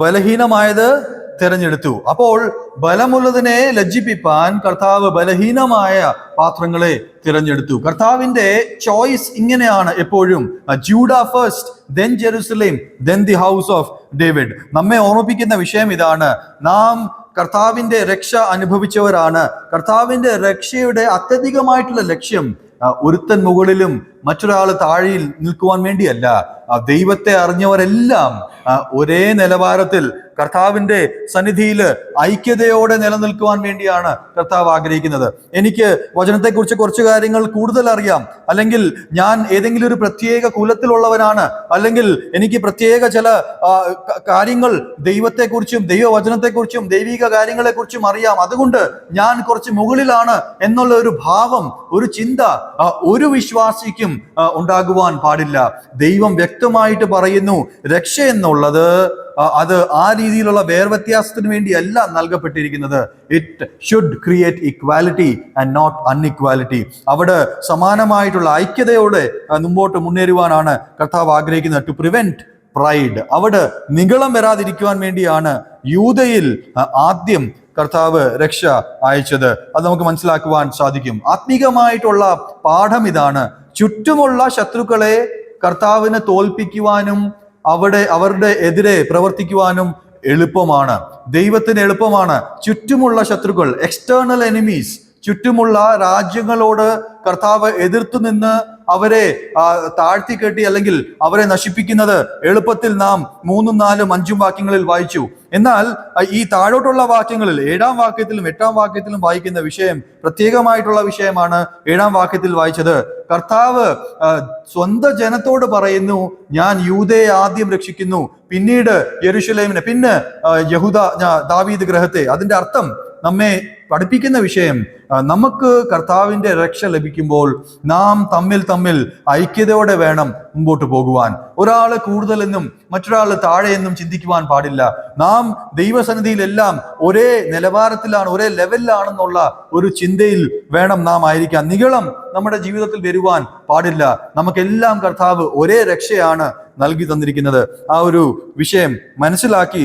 Speaker 1: ബലഹീനമായത് തിരഞ്ഞെടുത്തു. അപ്പോൾ ബലമുള്ളതിനെ ലജ്ജിപ്പിപ്പാൻ കർത്താവ് ബലഹീനമായ പാത്രങ്ങളെ തിരഞ്ഞെടുത്തു. കർത്താവിന്റെ ചോയ്സ് ഇങ്ങനെയാണ് എപ്പോഴും, Judah first, then Jerusalem, then the house of David. നമ്മെ ഓർമ്മിപ്പിക്കുന്ന വിഷയം ഇതാണ്. നാം കർത്താവിന്റെ രക്ഷ അനുഭവിച്ചവരാണ്. കർത്താവിന്റെ രക്ഷയുടെ അത്യധികമായിട്ടുള്ള ലക്ഷ്യം ഒരുത്തൻ മുകളിലും മറ്റൊരാൾ താഴെയിൽ നിൽക്കുവാൻ വേണ്ടിയല്ല. ദൈവത്തെ അറിഞ്ഞവരെല്ലാം ഒരേ നിലവാരത്തിൽ കർത്താവിന്റെ സന്നിധിയിൽ ഐക്യതയോടെ നിലനിൽക്കുവാൻ വേണ്ടിയാണ് കർത്താവ് ആഗ്രഹിക്കുന്നത്. എനിക്ക് വചനത്തെക്കുറിച്ച് കുറച്ച് കാര്യങ്ങൾ കൂടുതൽ അറിയാം, അല്ലെങ്കിൽ ഞാൻ ഏതെങ്കിലും ഒരു പ്രത്യേക കുലത്തിലുള്ളവനാണ്, അല്ലെങ്കിൽ എനിക്ക് പ്രത്യേക ചില കാര്യങ്ങൾ ദൈവത്തെക്കുറിച്ചും ദൈവവചനത്തെക്കുറിച്ചും ദൈവിക കാര്യങ്ങളെക്കുറിച്ചും അറിയാം, അതുകൊണ്ട് ഞാൻ കുറച്ച് മുകളിലാണ് എന്നുള്ള ഒരു ഭാവം, ഒരു ചിന്ത ഒരു വിശ്വാസിക്കും ഉണ്ടാകുവാൻ പാടില്ല. ദൈവം വ്യക്തമായിട്ട് പറയുന്നു, രക്ഷ എന്നുള്ളത് അത് ആ രീതിയിലുള്ള വേർവ്യത്യാസത്തിന് വേണ്ടിയല്ല നൽകപ്പെട്ടിരിക്കുന്നത്. It should create equality and not unequality. അവിടെ സമാനമായിട്ടുള്ള ഐക്യതയോടെ മുമ്പോട്ട് മുന്നേറുവാനാണ് കർത്താവ് ആഗ്രഹിക്കുന്നത്. ടു പ്രിവെന്റ് പ്രൈഡ്, അവിടെ നിഗളം വരാതിരിക്കുവാൻ വേണ്ടിയാണ് യൂദയിൽ ആദ്യം കർത്താവ് രക്ഷ അയച്ചത്. അത് നമുക്ക് മനസ്സിലാക്കുവാൻ സാധിക്കും. ആത്മീകമായിട്ടുള്ള പാഠം ഇതാണ്. ചുറ്റുമുള്ള ശത്രുക്കളെ കർത്താവിനെ തോൽപ്പിക്കുവാനും അവരുടെ എതിരെ പ്രവർത്തിക്കുവാനും എളുപ്പമാണ്. ദൈവത്തിന് എളുപ്പമാണ്. ചുറ്റുമുള്ള ശത്രുക്കൾ, എക്സ്റ്റേണൽ എനിമീസ്, ചുറ്റുമുള്ള രാജ്യങ്ങളോട് കർത്താവ് എതിർത്തു നിന്ന് അവരെ താഴ്ത്തിക്കെട്ടി അല്ലെങ്കിൽ അവരെ നശിപ്പിക്കുന്നത് എളുപ്പത്തിൽ നാം 3, 4, 5 വാക്യങ്ങളിൽ വായിച്ചു. എന്നാൽ ഈ താഴോട്ടുള്ള വാക്യങ്ങളിൽ 7-ാം വാക്യത്തിലും 8-ാം വാക്യത്തിലും വായിക്കുന്ന വിഷയം പ്രത്യേകമായിട്ടുള്ള വിഷയമാണ്. 7-ാം വാക്യത്തിൽ വായിച്ചത്, കർത്താവ് സ്വന്തം ജനത്തോട് പറയുന്നു, ഞാൻ യൂദയെ ആദ്യം രക്ഷിക്കുന്നു, പിന്നീട് യെരുശലേമിനെ, പിന്നെ ദാവീദ് ഗൃഹത്തെ. അതിന്റെ അർത്ഥം നമ്മെ പഠിപ്പിക്കുന്ന വിഷയം, നമുക്ക് കർത്താവിന്റെ രക്ഷ ലഭിക്കുമ്പോൾ നാം തമ്മിൽ ഐക്യതയോടെ വേണം മുമ്പോട്ട് പോകുവാൻ. ഒരാള് കൂടുതലെന്നും മറ്റൊരാൾ താഴെയെന്നും ചിന്തിക്കുവാൻ പാടില്ല. നാം ദൈവസന്നിധിയിലെല്ലാം ഒരേ നിലവാരത്തിലാണ്, ഒരേ ലെവലിലാണെന്നുള്ള ഒരു ചിന്തയിൽ വേണം നാം ആയിരിക്കാൻ. നിഗളം നമ്മുടെ ജീവിതത്തിൽ വരുവാൻ പാടില്ല. നമുക്കെല്ലാം കർത്താവ് ഒരേ രക്ഷയാണ് നൽകി തന്നിരിക്കുന്നത്. ആ ഒരു വിഷയം മനസ്സിലാക്കി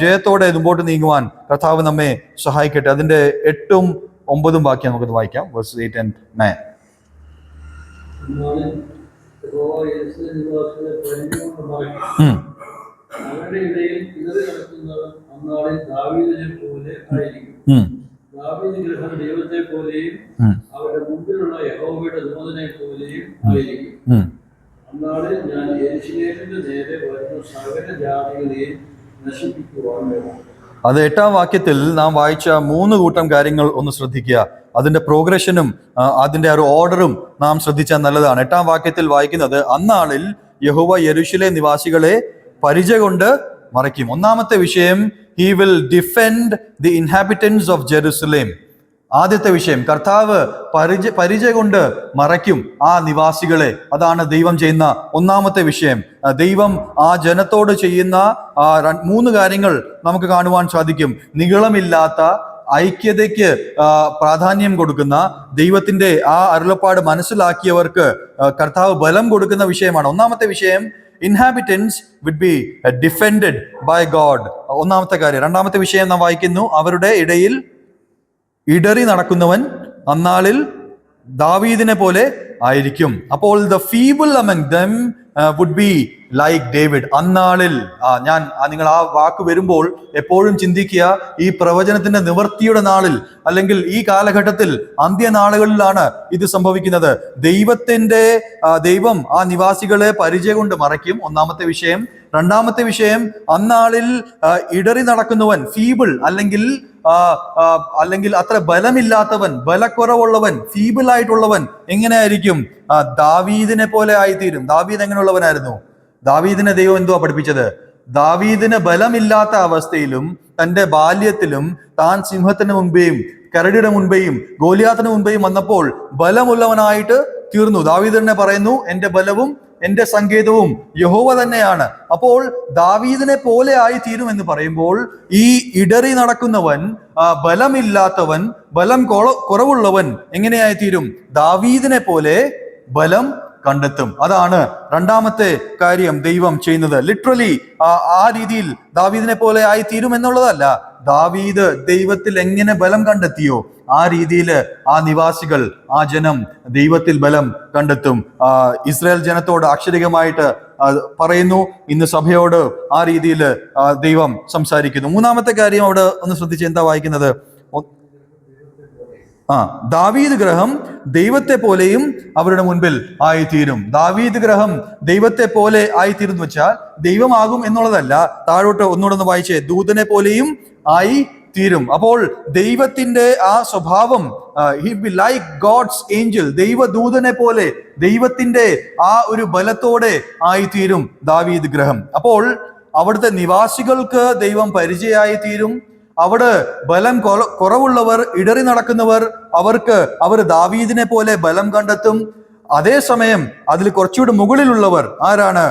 Speaker 1: ജയത്തോടെ മുമ്പോട്ട് നീങ്ങുവാൻ കർത്താവ് നമ്മെ സഹായിക്കട്ടെ. അതിന്റെ 8ഉം 9ഉം വാക്യം നമുക്കത് വായിക്കാം. Verse 8 and 9.
Speaker 4: അവരുടെ ഇടയിൽ ഇടറി നടക്കുന്നവൻ അന്നാളിൽ ദാവീദിനെ പോലെ ആയിരിക്കും. ദാവീദ് ഗൃഹം ദൈവത്തെ പോലെയും അവരുടെ മുമ്പിലുള്ള യഹോവയുടെ ദൂതനെ പോലെയും ആയിരിക്കും. അന്നാളിൽ ഞാൻ യെരൂശലേമിന്റെ നേരെ വരുന്ന സകല ജാതികളെയും നശിപ്പിക്കുവാൻ വേണം.
Speaker 1: അത് 8-ാം വാക്യത്തിൽ നാം വായിച്ച 3 കൂട്ടം കാര്യങ്ങൾ ഒന്ന് ശ്രദ്ധിക്കുക. അതിന്റെ പ്രോഗ്രഷനും അതിന്റെ ഒരു ഓർഡറും നാം ശ്രദ്ധിച്ചാൽ നല്ലതാണ്. 8-ാം വാക്യത്തിൽ വായിക്കുന്നത്, അന്നാളിൽ യഹോവ യെരൂശലേം നിവാസികളെ പരിച കൊണ്ട് മറയ്ക്കും. ഒന്നാമത്തെ വിഷയം, he will defend the inhabitants of Jerusalem. ആദ്യത്തെ വിഷയം, കർത്താവ് പരിച കൊണ്ട് മറയ്ക്കും ആ നിവാസികളെ. അതാണ് ദൈവം ചെയ്യുന്ന ഒന്നാമത്തെ വിഷയം. ദൈവം ആ ജനത്തോട് ചെയ്യുന്ന 3 കാര്യങ്ങൾ നമുക്ക് കാണുവാൻ സാധിക്കും. നിഗളമില്ലാത്ത ഐക്യതയ്ക്ക് പ്രാധാന്യം കൊടുക്കുന്ന, ദൈവത്തിന്റെ ആ അരുളപ്പാട് മനസ്സിലാക്കിയവർക്ക് കർത്താവ് ബലം കൊടുക്കുന്ന വിഷയമാണ്. ഒന്നാമത്തെ വിഷയം, inhabitants will be defended by God. ഒന്നാമത്തെ കാര്യം. രണ്ടാമത്തെ വിഷയം നാം വായിക്കുന്നു, അവരുടെ ഇടയിൽ ഇടറി നടക്കുന്നവൻ അന്നാളിൽ ദാവീദിനെ പോലെ ആയിരിക്കും. അപ്പോൾ the feeble among them would be like David. അന്നാളിൽ നിങ്ങൾ ആ വാക്ക് വരുമ്പോൾ എപ്പോഴും ചിന്തിക്കുക, ഈ പ്രവചനത്തിന്റെ നിവർത്തിയുടെ നാളിൽ അല്ലെങ്കിൽ ഈ കാലഘട്ടത്തിൽ അന്ത്യനാളുകളിലാണ് ഇത് സംഭവിക്കുന്നത്. ദൈവം ആ നിവാസികളെ പരിചയം കൊണ്ട് മറയ്ക്കും. ഒന്നാമത്തെ വിഷയം. രണ്ടാമത്തെ വിഷയം, അന്നാളിൽ ഇടറി നടക്കുന്നവൻ, ഫീബിൾ അല്ലെങ്കിൽ അത്ര ബലമില്ലാത്തവൻ, ബലക്കുറവുള്ളവൻ, ഫീബിൾ ആയിട്ടുള്ളവൻ എങ്ങനെയായിരിക്കും? ദാവീദിനെ പോലെ ആയിത്തീരും. ദാവീദ് എങ്ങനെയുള്ളവനായിരുന്നു? ദാവീദിനെ ദൈവം എന്തുവാ പഠിപ്പിച്ചത്? ദാവീദിന് ബലമില്ലാത്ത അവസ്ഥയിലും തന്റെ ബാല്യത്തിലും താൻ സിംഹത്തിന് മുൻപേയും കരടിയുടെ മുൻപേയും ഗോലിയാത്തിന് മുൻപേയും വന്നപ്പോൾ ബലമുള്ളവനായിട്ട് തീർന്നു. ദാവീദ് തന്നെ പറയുന്നു, എന്റെ ബലവും എന്റെ സങ്കേതവും യഹോവ തന്നെയാണ്. അപ്പോൾ ദാവീദിനെ പോലെ ആയി തീരും എന്ന് പറയുമ്പോൾ ഈ ഇടറി നടക്കുന്നവൻ, ബലമില്ലാത്തവൻ, ബലം കുറവുള്ളവൻ എങ്ങനെയായി തീരും? ദാവീദിനെ പോലെ ബലം കണ്ടെത്തും. അതാണ് രണ്ടാമത്തെ കാര്യം ദൈവം ചെയ്യുന്നത്. ലിറ്ററലി ആ രീതിയിൽ ദാവീദിനെ പോലെ ആയി തീരും എന്നുള്ളതല്ല. ദാവീദ് ദൈവത്തിൽ എങ്ങനെ ബലം കണ്ടെത്തിയോ ആ രീതിയിൽ ആ നിവാസികൾ, ആ ജനം ദൈവത്തിൽ ബലം കണ്ടെത്തും. ഇസ്രായേൽ ജനത്തോട് അക്ഷരികമായിട്ട് പറയുന്നു, ഇന്ന് സഭയോട് ആ രീതിയിൽ ദൈവം സംസാരിക്കുന്നു. മൂന്നാമത്തെ കാര്യം അവിടെ ഒന്ന് ശ്രദ്ധിച്ച് എന്താ വായിക്കുന്നത്? ദാവീദ് ഗ്രഹം ദൈവത്തെ പോലെയും അവരുടെ മുൻപിൽ ആയിത്തീരും. ദാവീദ് ഗ്രഹം ദൈവത്തെ പോലെ ആയിത്തീരും എന്ന് വെച്ചാൽ ദൈവമാകും എന്നുള്ളതല്ല. താഴോട്ട് ഒന്നുകൂടെ ഒന്ന് വായിച്ചേ. ദൂതനെ പോലെയും ആയി തീരും. അപ്പോൾ ദൈവത്തിന്റെ ആ സ്വഭാവം, he be like God's angel, ദൈവദൂതനെ പോലെ ദൈവത്തിന്റെ ആ ഒരു ബലത്തോടെ ആയിത്തീരും ദാവീദ് ഗ്രഹം. അപ്പോൾ അവിടുത്തെ നിവാസികൾക്ക് ദൈവം പരിചയമായി തീരും. അവിടെ ബലം കുറവുള്ളവർ, ഇടറി നടക്കുന്നവർ, അവർ ദാവീദിനെ പോലെ ബലം കണ്ടെത്തും. അതേസമയം അതിൽ കുറച്ചുകൂടി മുകളിലുള്ളവർ ആരാണ്?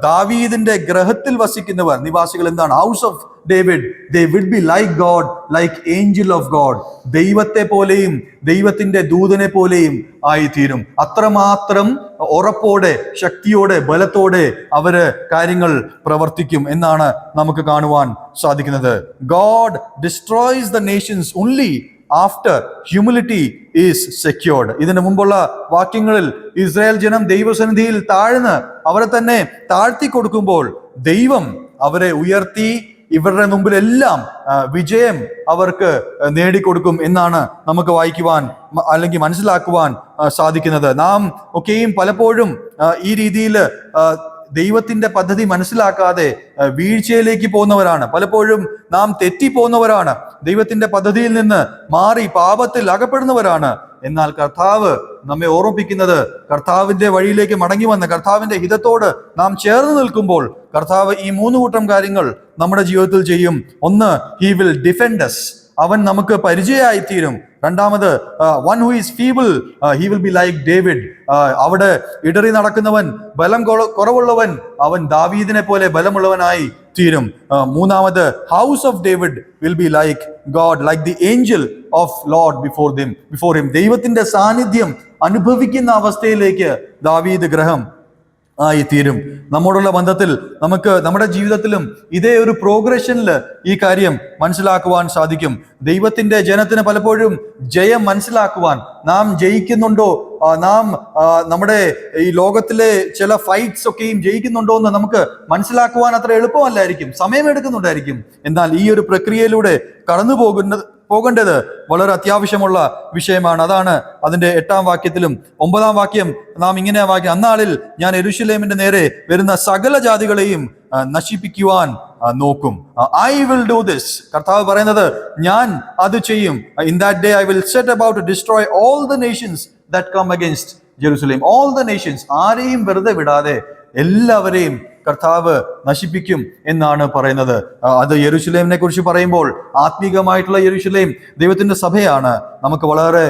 Speaker 1: ദാവീദിന്റെ ഗ്രഹത്തിൽ വസിക്കുന്നവർ, നിവാസികൾ എന്താണ്? House of David, they will be like God, like Angel of God. ദൈവത്തെ പോലെയും ദൈവത്തിന്റെ ദൂതനെ പോലെയും ആയിത്തീരും. അത്രമാത്രം ഉറപ്പോടെ, ശക്തിയോടെ, ബലത്തോടെ അവര് കാര്യങ്ങൾ പ്രവർത്തിക്കും എന്നാണ് നമുക്ക് കാണുവാൻ സാധിക്കുന്നത്. God destroys the Nations only after humility is secured. ഇതിനു മുമ്പുള്ള വാക്യങ്ങളിൽ ഇസ്രായേൽ ജനം ദൈവസന്നിധിയിൽ താഴ്ന്ന് അവരെ തന്നെ താഴ്ത്തി കൊടുക്കുമ്പോൾ ദൈവം അവരെ ഉയർത്തി ഇവരുടെ മുമ്പിലെല്ലാം വിജയം അവർക്ക് നേടിക്കൊടുക്കും എന്നാണ് നമുക്ക് വായിക്കുവാൻ അല്ലെങ്കിൽ മനസ്സിലാക്കുവാൻ സാധിക്കുന്നത്. നാം ഒക്കെയും പലപ്പോഴും ഈ രീതിയിൽ ദൈവത്തിന്റെ പദ്ധതി മനസ്സിലാക്കാതെ വീഴ്ചയിലേക്ക് പോകുന്നവരാണ്. പലപ്പോഴും നാം തെറ്റിപ്പോകുന്നവരാണ്. ദൈവത്തിന്റെ പദ്ധതിയിൽ നിന്ന് മാറി പാപത്തിൽ അകപ്പെടുന്നവരാണ്. എന്നാൽ കർത്താവ് നമ്മെ ഓർമ്മിപ്പിക്കുന്നത്, കർത്താവിന്റെ വഴിയിലേക്ക് മടങ്ങി വന്ന് കർത്താവിന്റെ ഹിതത്തോട് നാം ചേർന്ന് നിൽക്കുമ്പോൾ കർത്താവ് ഈ 3 കൂട്ടം കാര്യങ്ങൾ നമ്മുടെ ജീവിതത്തിൽ ചെയ്യും. ഒന്ന്, ഹി വിൽ ഡിഫെൻഡ് us, അവൻ നമുക്ക് പരിചയമായിത്തീരും. രണ്ടാമത്, one who is feeble, he will be like David, അവിടെ ഇടറി നടക്കുന്നവൻ, ബലം കുറവുള്ളവൻ, അവൻ ദാവീദിനെ പോലെ ബലമുള്ളവനായി തീരും. മൂന്നാമത്, house of David will be like God, like the Angel of Lord before him. ദൈവത്തിന്റെ സാന്നിധ്യം അനുഭവിക്കുന്ന അവസ്ഥയിലേക്ക് ദാവീദ് ഗ്രഹം ആയിത്തീരും. നമ്മോടുള്ള ബന്ധത്തിൽ നമുക്ക് നമ്മുടെ ജീവിതത്തിലും ഇതേ ഒരു പ്രോഗ്രഷനിൽ ഈ കാര്യം മനസ്സിലാക്കുവാൻ സാധിക്കും. ദൈവത്തിന്റെ ജനത്തിന് പലപ്പോഴും ജയം മനസ്സിലാക്കുവാൻ, നാം ജയിക്കുന്നുണ്ടോ, നാം നമ്മുടെ ഈ ലോകത്തിലെ ചില ഫൈറ്റ്സ് ഒക്കെയും ജയിക്കുന്നുണ്ടോ എന്ന് നമുക്ക് മനസ്സിലാക്കുവാൻ അത്ര എളുപ്പമല്ലായിരിക്കും, സമയമെടുക്കുന്നുണ്ടായിരിക്കും. എന്നാൽ ഈ ഒരു പ്രക്രിയയിലൂടെ കടന്നു പോകേണ്ടത് വളരെ അത്യാവശ്യമുള്ള വിഷയമാണ്. അതാണ് അതിന്റെ 8-ാം വാക്യത്തിലും 9-ാം വാക്യം നാം ഇങ്ങനെ വാക്യം, അന്നാളിൽ ഞാൻ യെരൂശലേമിന്റെ നേരെ വരുന്ന സകല ജാതികളെയും നശിപ്പിക്കുവാൻ നോക്കും. I will do this. കർത്താവ് പറയുന്നത്, ഞാൻ അത് ചെയ്യും. In that day I will set about to destroy all the nations that come against Jerusalem. All the nations, ആരെയും വെറുതെ വിടാതെ എല്ലാവരെയും കർത്താവ് നശിപ്പിക്കും എന്നാണ് പറയുന്നത്. അത് യെരൂശലേമിനെ കുറിച്ച് പറയുമ്പോൾ ആത്മീകമായിട്ടുള്ള യെരൂശലേം ദൈവത്തിന്റെ സഭയാണ്. നമുക്ക് വളരെ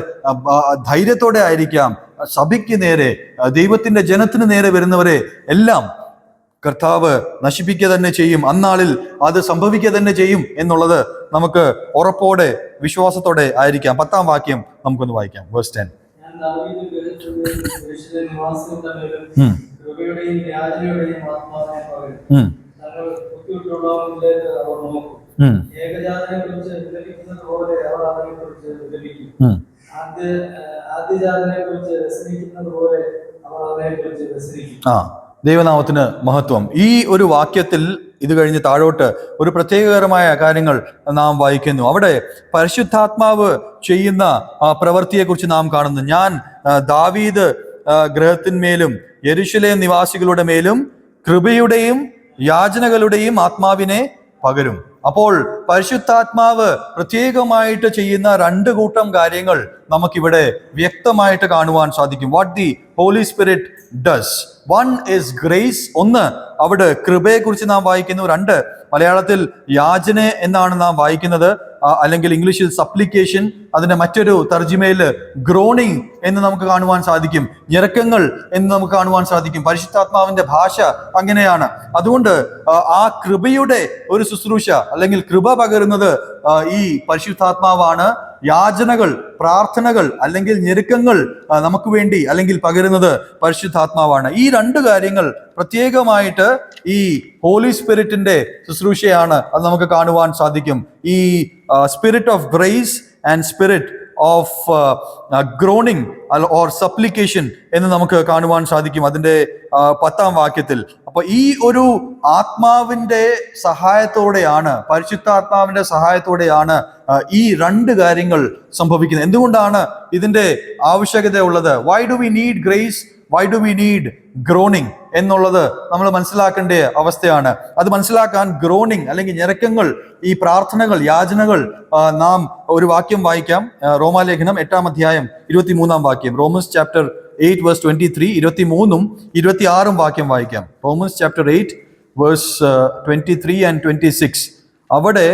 Speaker 1: ധൈര്യത്തോടെ ആയിരിക്കാം. സഭയ്ക്ക് നേരെ, ദൈവത്തിന്റെ ജനത്തിന് നേരെ വരുന്നവരെ എല്ലാം കർത്താവ് നശിപ്പിക്കുക തന്നെ ചെയ്യും. അന്നാളിൽ അത് സംഭവിക്കുക തന്നെ ചെയ്യും എന്നുള്ളത് നമുക്ക് ഉറപ്പോടെ, വിശ്വാസത്തോടെ ആയിരിക്കാം. 10-ാം വാക്യം നമുക്കൊന്ന് വായിക്കാം. വേഴ്സ് 10.
Speaker 4: കൃപയുടെയും യാചനയുടെയും ആത്മാവിനെ പകരും. തങ്ങൾ ഒത്തുവിട്ടുള്ളവരിലേക്ക് അവർ നോക്കും. ഏകജാതനെ കുറിച്ച് വിലപിക്കുന്നത് പോലെ അവർ അവനെ കുറിച്ച് വിലപിക്കും. ആദ്യജാതനെ കുറിച്ച് വ്യസനിക്കുന്നത് പോലെ അവർ അവനെ കുറിച്ച് വ്യസനിക്കും.
Speaker 1: ദൈവനാമത്തിന് മഹത്വം. ഈ ഒരു വാക്യത്തിൽ ഇത് കഴിഞ്ഞ് താഴോട്ട് ഒരു പ്രത്യേകകരമായ കാര്യങ്ങൾ നാം വായിക്കുന്നു. അവിടെ പരിശുദ്ധാത്മാവ് ചെയ്യുന്ന പ്രവൃത്തിയെക്കുറിച്ച് നാം കാണുന്നു. ഞാൻ ദാവീദ് ഗൃഹത്തിന്മേലും യെരൂശലേം നിവാസികളുടെ മേലും കൃപയുടെയും യാചനകളുടെയും ആത്മാവിനെ പകരും. അപ്പോൾ പരിശുദ്ധാത്മാവ് പ്രത്യേകമായിട്ട് ചെയ്യുന്ന 2 കൂട്ടം കാര്യങ്ങൾ നമുക്കിവിടെ വ്യക്തമായിട്ട് കാണുവാൻ സാധിക്കും. What the Holy Spirit does. One is grace. ഒന്ന്, അവിടെ കൃപയെക്കുറിച്ച് നാം വായിക്കുന്നു. 2, മലയാളത്തിൽ യാചന എന്നാണ് നാം വായിക്കുന്നത്, അല്ലെങ്കിൽ ഇംഗ്ലീഷിൽ സപ്ലിക്കേഷൻ. അതിന്റെ മറ്റൊരു തർജിമയിൽ ഗ്രോണിങ് എന്ന് നമുക്ക് കാണുവാൻ സാധിക്കും, ഞെരക്കങ്ങൾ എന്ന് നമുക്ക് കാണുവാൻ സാധിക്കും. പരിശുദ്ധാത്മാവിന്റെ ഭാഷ അങ്ങനെയാണ്. അതുകൊണ്ട് ആ കൃപയുടെ ഒരു ശുശ്രൂഷ അല്ലെങ്കിൽ കൃപ പകരുന്നത് ഈ പരിശുദ്ധാത്മാവാണ്. യാചനകൾ, പ്രാർത്ഥനകൾ അല്ലെങ്കിൽ ഞെരുക്കങ്ങൾ നമുക്ക് വേണ്ടി അല്ലെങ്കിൽ പകരുന്നത് പരിശുദ്ധാത്മാവാണ്. ഈ രണ്ട് കാര്യങ്ങൾ പ്രത്യേകമായിട്ട് ഈ ഹോളി സ്പിരിറ്റിന്റെ ശുശ്രൂഷയാണ്. അത് നമുക്ക് കാണുവാൻ സാധിക്കും. ഈ spirit of grace and spirit of groaning or supplication എന്ന് നമുക്ക് കാണുവാൻ സാധിക്കും അതിൻ്റെ 10-ാം വാക്യത്തിൽ. അപ്പൊ ഈ ഒരു ആത്മാവിന്റെ സഹായത്തോടെയാണ്, പരിശുദ്ധാത്മാവിന്റെ സഹായത്തോടെയാണ് ഈ രണ്ട് കാര്യങ്ങൾ സംഭവിക്കുന്നത്. എന്തുകൊണ്ടാണ് ഇതിന്റെ ആവശ്യകത ഉള്ളത്? Why do we need grace, why do we need groaning എന്നുള്ളത് നമ്മൾ മനസ്സിലാക്കേണ്ട അവസ്ഥയാണ്. അത് മനസ്സിലാക്കാൻ ഗ്രോണിങ് അല്ലെങ്കിൽ ഞെരക്കങ്ങൾ, ഈ പ്രാർത്ഥനകൾ, യാചനകൾ, നാം ഒരു വാക്യം വായിക്കാം. റോമാലേഖനം 8-ാം അധ്യായം 23-ാം വാക്യം. റോമൻസ് ചാപ്റ്റർ 8 verse 23, 23-ഉം 26-ഉം വാക്യം വായിക്കാം. Romance chapter 8 verse 23 and 26. അവിടെ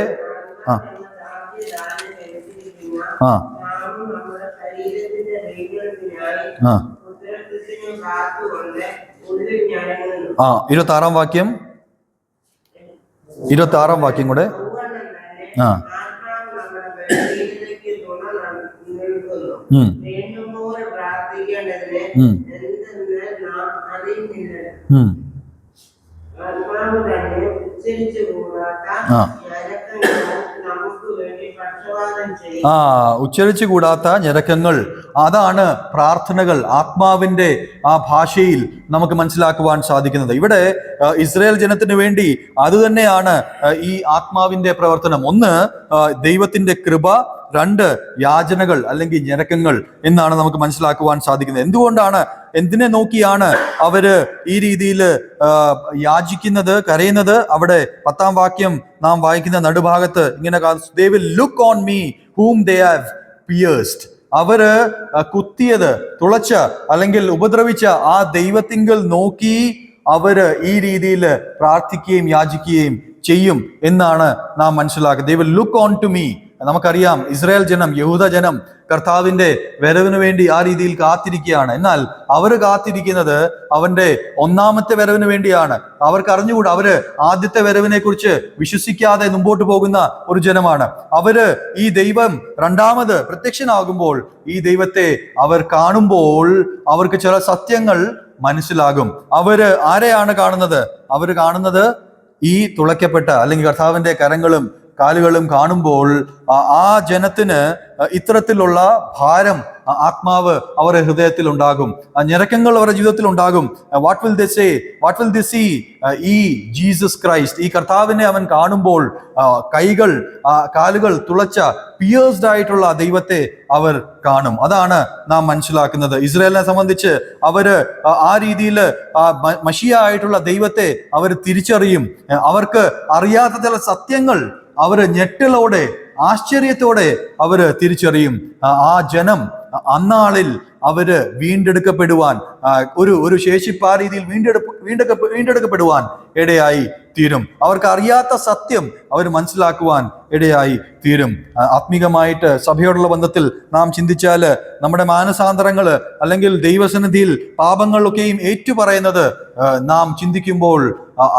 Speaker 1: ആ 26-ാം വാക്യം, 26-ാം വാക്യം കൂടെ. ഉച്ചരിച്ചു കൂടാത്ത ഞരക്കങ്ങൾ, അതാണ് പ്രാർത്ഥനകൾ. ആത്മാവിന്റെ ആ ഭാഷയിൽ നമുക്ക് മനസ്സിലാക്കുവാൻ സാധിക്കുന്നത്. ഇവിടെ ഇസ്രായേൽ ജനത്തിന് വേണ്ടി അതുതന്നെയാണ് ഈ ആത്മാവിന്റെ പ്രവർത്തനം. ഒന്ന്, ദൈവത്തിന്റെ കൃപ; രണ്ട്, യാചനകൾ അല്ലെങ്കിൽ ഞരക്കങ്ങൾ എന്നാണ് നമുക്ക് മനസ്സിലാക്കുവാൻ സാധിക്കുന്നത്. എന്തുകൊണ്ടാണ്, എന്തിനെ നോക്കിയാണ് അവര് ഈ രീതിയിൽ യാചിക്കുന്നത്, കരയുന്നത്? അവിടെ 10-ാം വാക്യം നാം വായിക്കുന്ന നടുഭാഗത്ത് ഇങ്ങനെ, they will look on me whom they have pierced. അവര് കുത്തിയത്, തുളച്ച അല്ലെങ്കിൽ ഉപദ്രവിച്ച ആ ദൈവത്തിങ്കൽ നോക്കി അവര് ഈ രീതിയിൽ പ്രാർത്ഥിക്കുകയും യാചിക്കുകയും ചെയ്യും എന്നാണ് നാം മനസ്സിലാക്കുന്നത്. they will look on to me. നമുക്കറിയാം, ഇസ്രായേൽ ജനം, യഹൂദ ജനം കർത്താവിന്റെ വരവിന് വേണ്ടി ആ രീതിയിൽ കാത്തിരിക്കുകയാണ്. എന്നാൽ അവർ കാത്തിരിക്കുന്നത് അവന്റെ ഒന്നാമത്തെ വരവിന് വേണ്ടിയാണ്. അവർക്ക് അറിഞ്ഞുകൂടാ, അവര് ആദ്യത്തെ വരവിനെ കുറിച്ച് വിശ്വസിക്കാതെ മുമ്പോട്ട് പോകുന്ന ഒരു ജനമാണ്. അവര് ഈ ദൈവം രണ്ടാമത് പ്രത്യക്ഷനാകുമ്പോൾ, ഈ ദൈവത്തെ അവർ കാണുമ്പോൾ അവർക്ക് ചില സത്യങ്ങൾ മനസ്സിലാകും. അവര് ആരെയാണ് കാണുന്നത്? അവര് കാണുന്നത് ഈ തുളയ്ക്കപ്പെട്ട അല്ലെങ്കിൽ കർത്താവിന്റെ കരങ്ങളും കാലുകളും കാണുമ്പോൾ ആ ജനത്തിന് ഇത്തരത്തിലുള്ള ഭാരം, ആത്മാവ് അവരുടെ ഹൃദയത്തിൽ ഉണ്ടാകും. ഞെരക്കങ്ങൾ അവരുടെ ജീവിതത്തിൽ ഉണ്ടാകും. What will they say, what will they see? ഈ ജീസസ് ക്രൈസ്റ്റ്, ഈ കർത്താവിനെ അവൻ കാണുമ്പോൾ കൈകൾ, കാലുകൾ തുളച്ച, പിയേഴ്സ്ഡ് ആയിട്ടുള്ള ദൈവത്തെ അവർ കാണും. അതാണ് നാം മനസ്സിലാക്കുന്നത്. ഇസ്രായേലിനെ സംബന്ധിച്ച് അവര് ആ രീതിയിൽ മശിയ ആയിട്ടുള്ള ദൈവത്തെ അവർ തിരിച്ചറിയും. അവർക്ക് അറിയാത്ത ചില സത്യങ്ങൾ അവര് ഞെട്ടലോടെ, ആശ്ചര്യത്തോടെ അവര് തിരിച്ചറിയും. ആ ജനം അന്നാളിൽ അവര് വീണ്ടെടുക്കപ്പെടുവാൻ, ഒരു ശേഷിപ്പ് ആ രീതിയിൽ വീണ്ടെടുക്കപ്പെടുവാൻ ഇടയായി തീരും. അവർക്ക് അറിയാത്ത സത്യം അവർ മനസ്സിലാക്കുവാൻ ഇടയായി തീരും. ആത്മീകമായിട്ട് സഭയോടുള്ള ബന്ധത്തിൽ നാം ചിന്തിച്ചാൽ, നമ്മുടെ മാനസാന്തരങ്ങള് അല്ലെങ്കിൽ ദൈവസന്നിധിയിൽ പാപങ്ങളൊക്കെയും ഏറ്റുപറയുന്നത് നാം ചിന്തിക്കുമ്പോൾ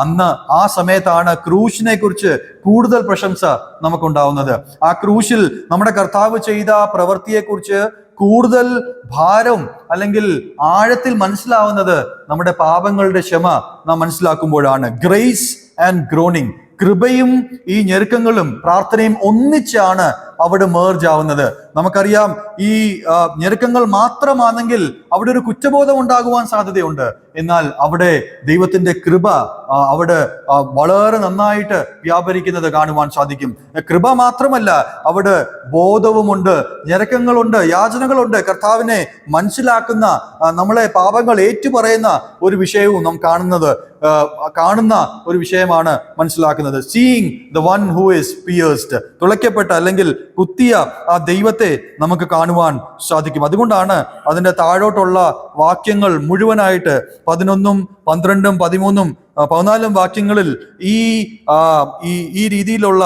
Speaker 1: അന്ന് ആ സമയത്താണ് ക്രൂശിനെ കുറിച്ച് കൂടുതൽ പ്രശംസ നമുക്കുണ്ടാവുന്നത്. ആ ക്രൂശിൽ നമ്മുടെ കർത്താവ് ചെയ്ത പ്രവൃത്തിയെക്കുറിച്ച് കൂടുതൽ ഭാരം അല്ലെങ്കിൽ ആഴത്തിൽ മനസ്സിലാവുന്നത് നമ്മുടെ പാപങ്ങളുടെ ക്ഷമ നാം മനസ്സിലാക്കുമ്പോഴാണ്. ഗ്രേസ് ആൻഡ് ഗ്രോണിങ്, കൃപയും ഈ ഞെരുക്കങ്ങളും പ്രാർത്ഥനയും ഒന്നിച്ചാണ് അവിടെ മേർജ് ആവുന്നത്. നമുക്കറിയാം, ഈ ഞെരുക്കങ്ങൾ മാത്രമാണെങ്കിൽ അവിടെ ഒരു കുറ്റബോധം ഉണ്ടാകുവാൻ സാധ്യതയുണ്ട്. എന്നാൽ അവിടെ ദൈവത്തിന്റെ കൃപ അവിടെ വളരെ നന്നായിട്ട് വ്യാപരിക്കുന്നത് കാണുവാൻ സാധിക്കും. കൃപ മാത്രമല്ല, അവിടെ ബോധവുമുണ്ട്, ഞെരുക്കങ്ങളുണ്ട്, യാചനകളുണ്ട്. കർത്താവിനെ മനസ്സിലാക്കുന്ന, നമ്മളെ പാപങ്ങൾ ഏറ്റുപറയുന്ന ഒരു വിഷയവും നാം കാണുന്ന ഒരു വിഷയമാണ് മനസ്സിലാക്കുന്നത്. Seeing the one who is pierced, തുളയ്ക്കപ്പെട്ട അല്ലെങ്കിൽ കുത്തിയ ആ ദൈവത്തെ നമുക്ക് കാണുവാൻ സാധിക്കും. അതുകൊണ്ടാണ് അതിൻ്റെ താഴോട്ടുള്ള വാക്യങ്ങൾ മുഴുവനായിട്ട് 11, 12, 13, 14 വാക്യങ്ങളിൽ ഈ രീതിയിലുള്ള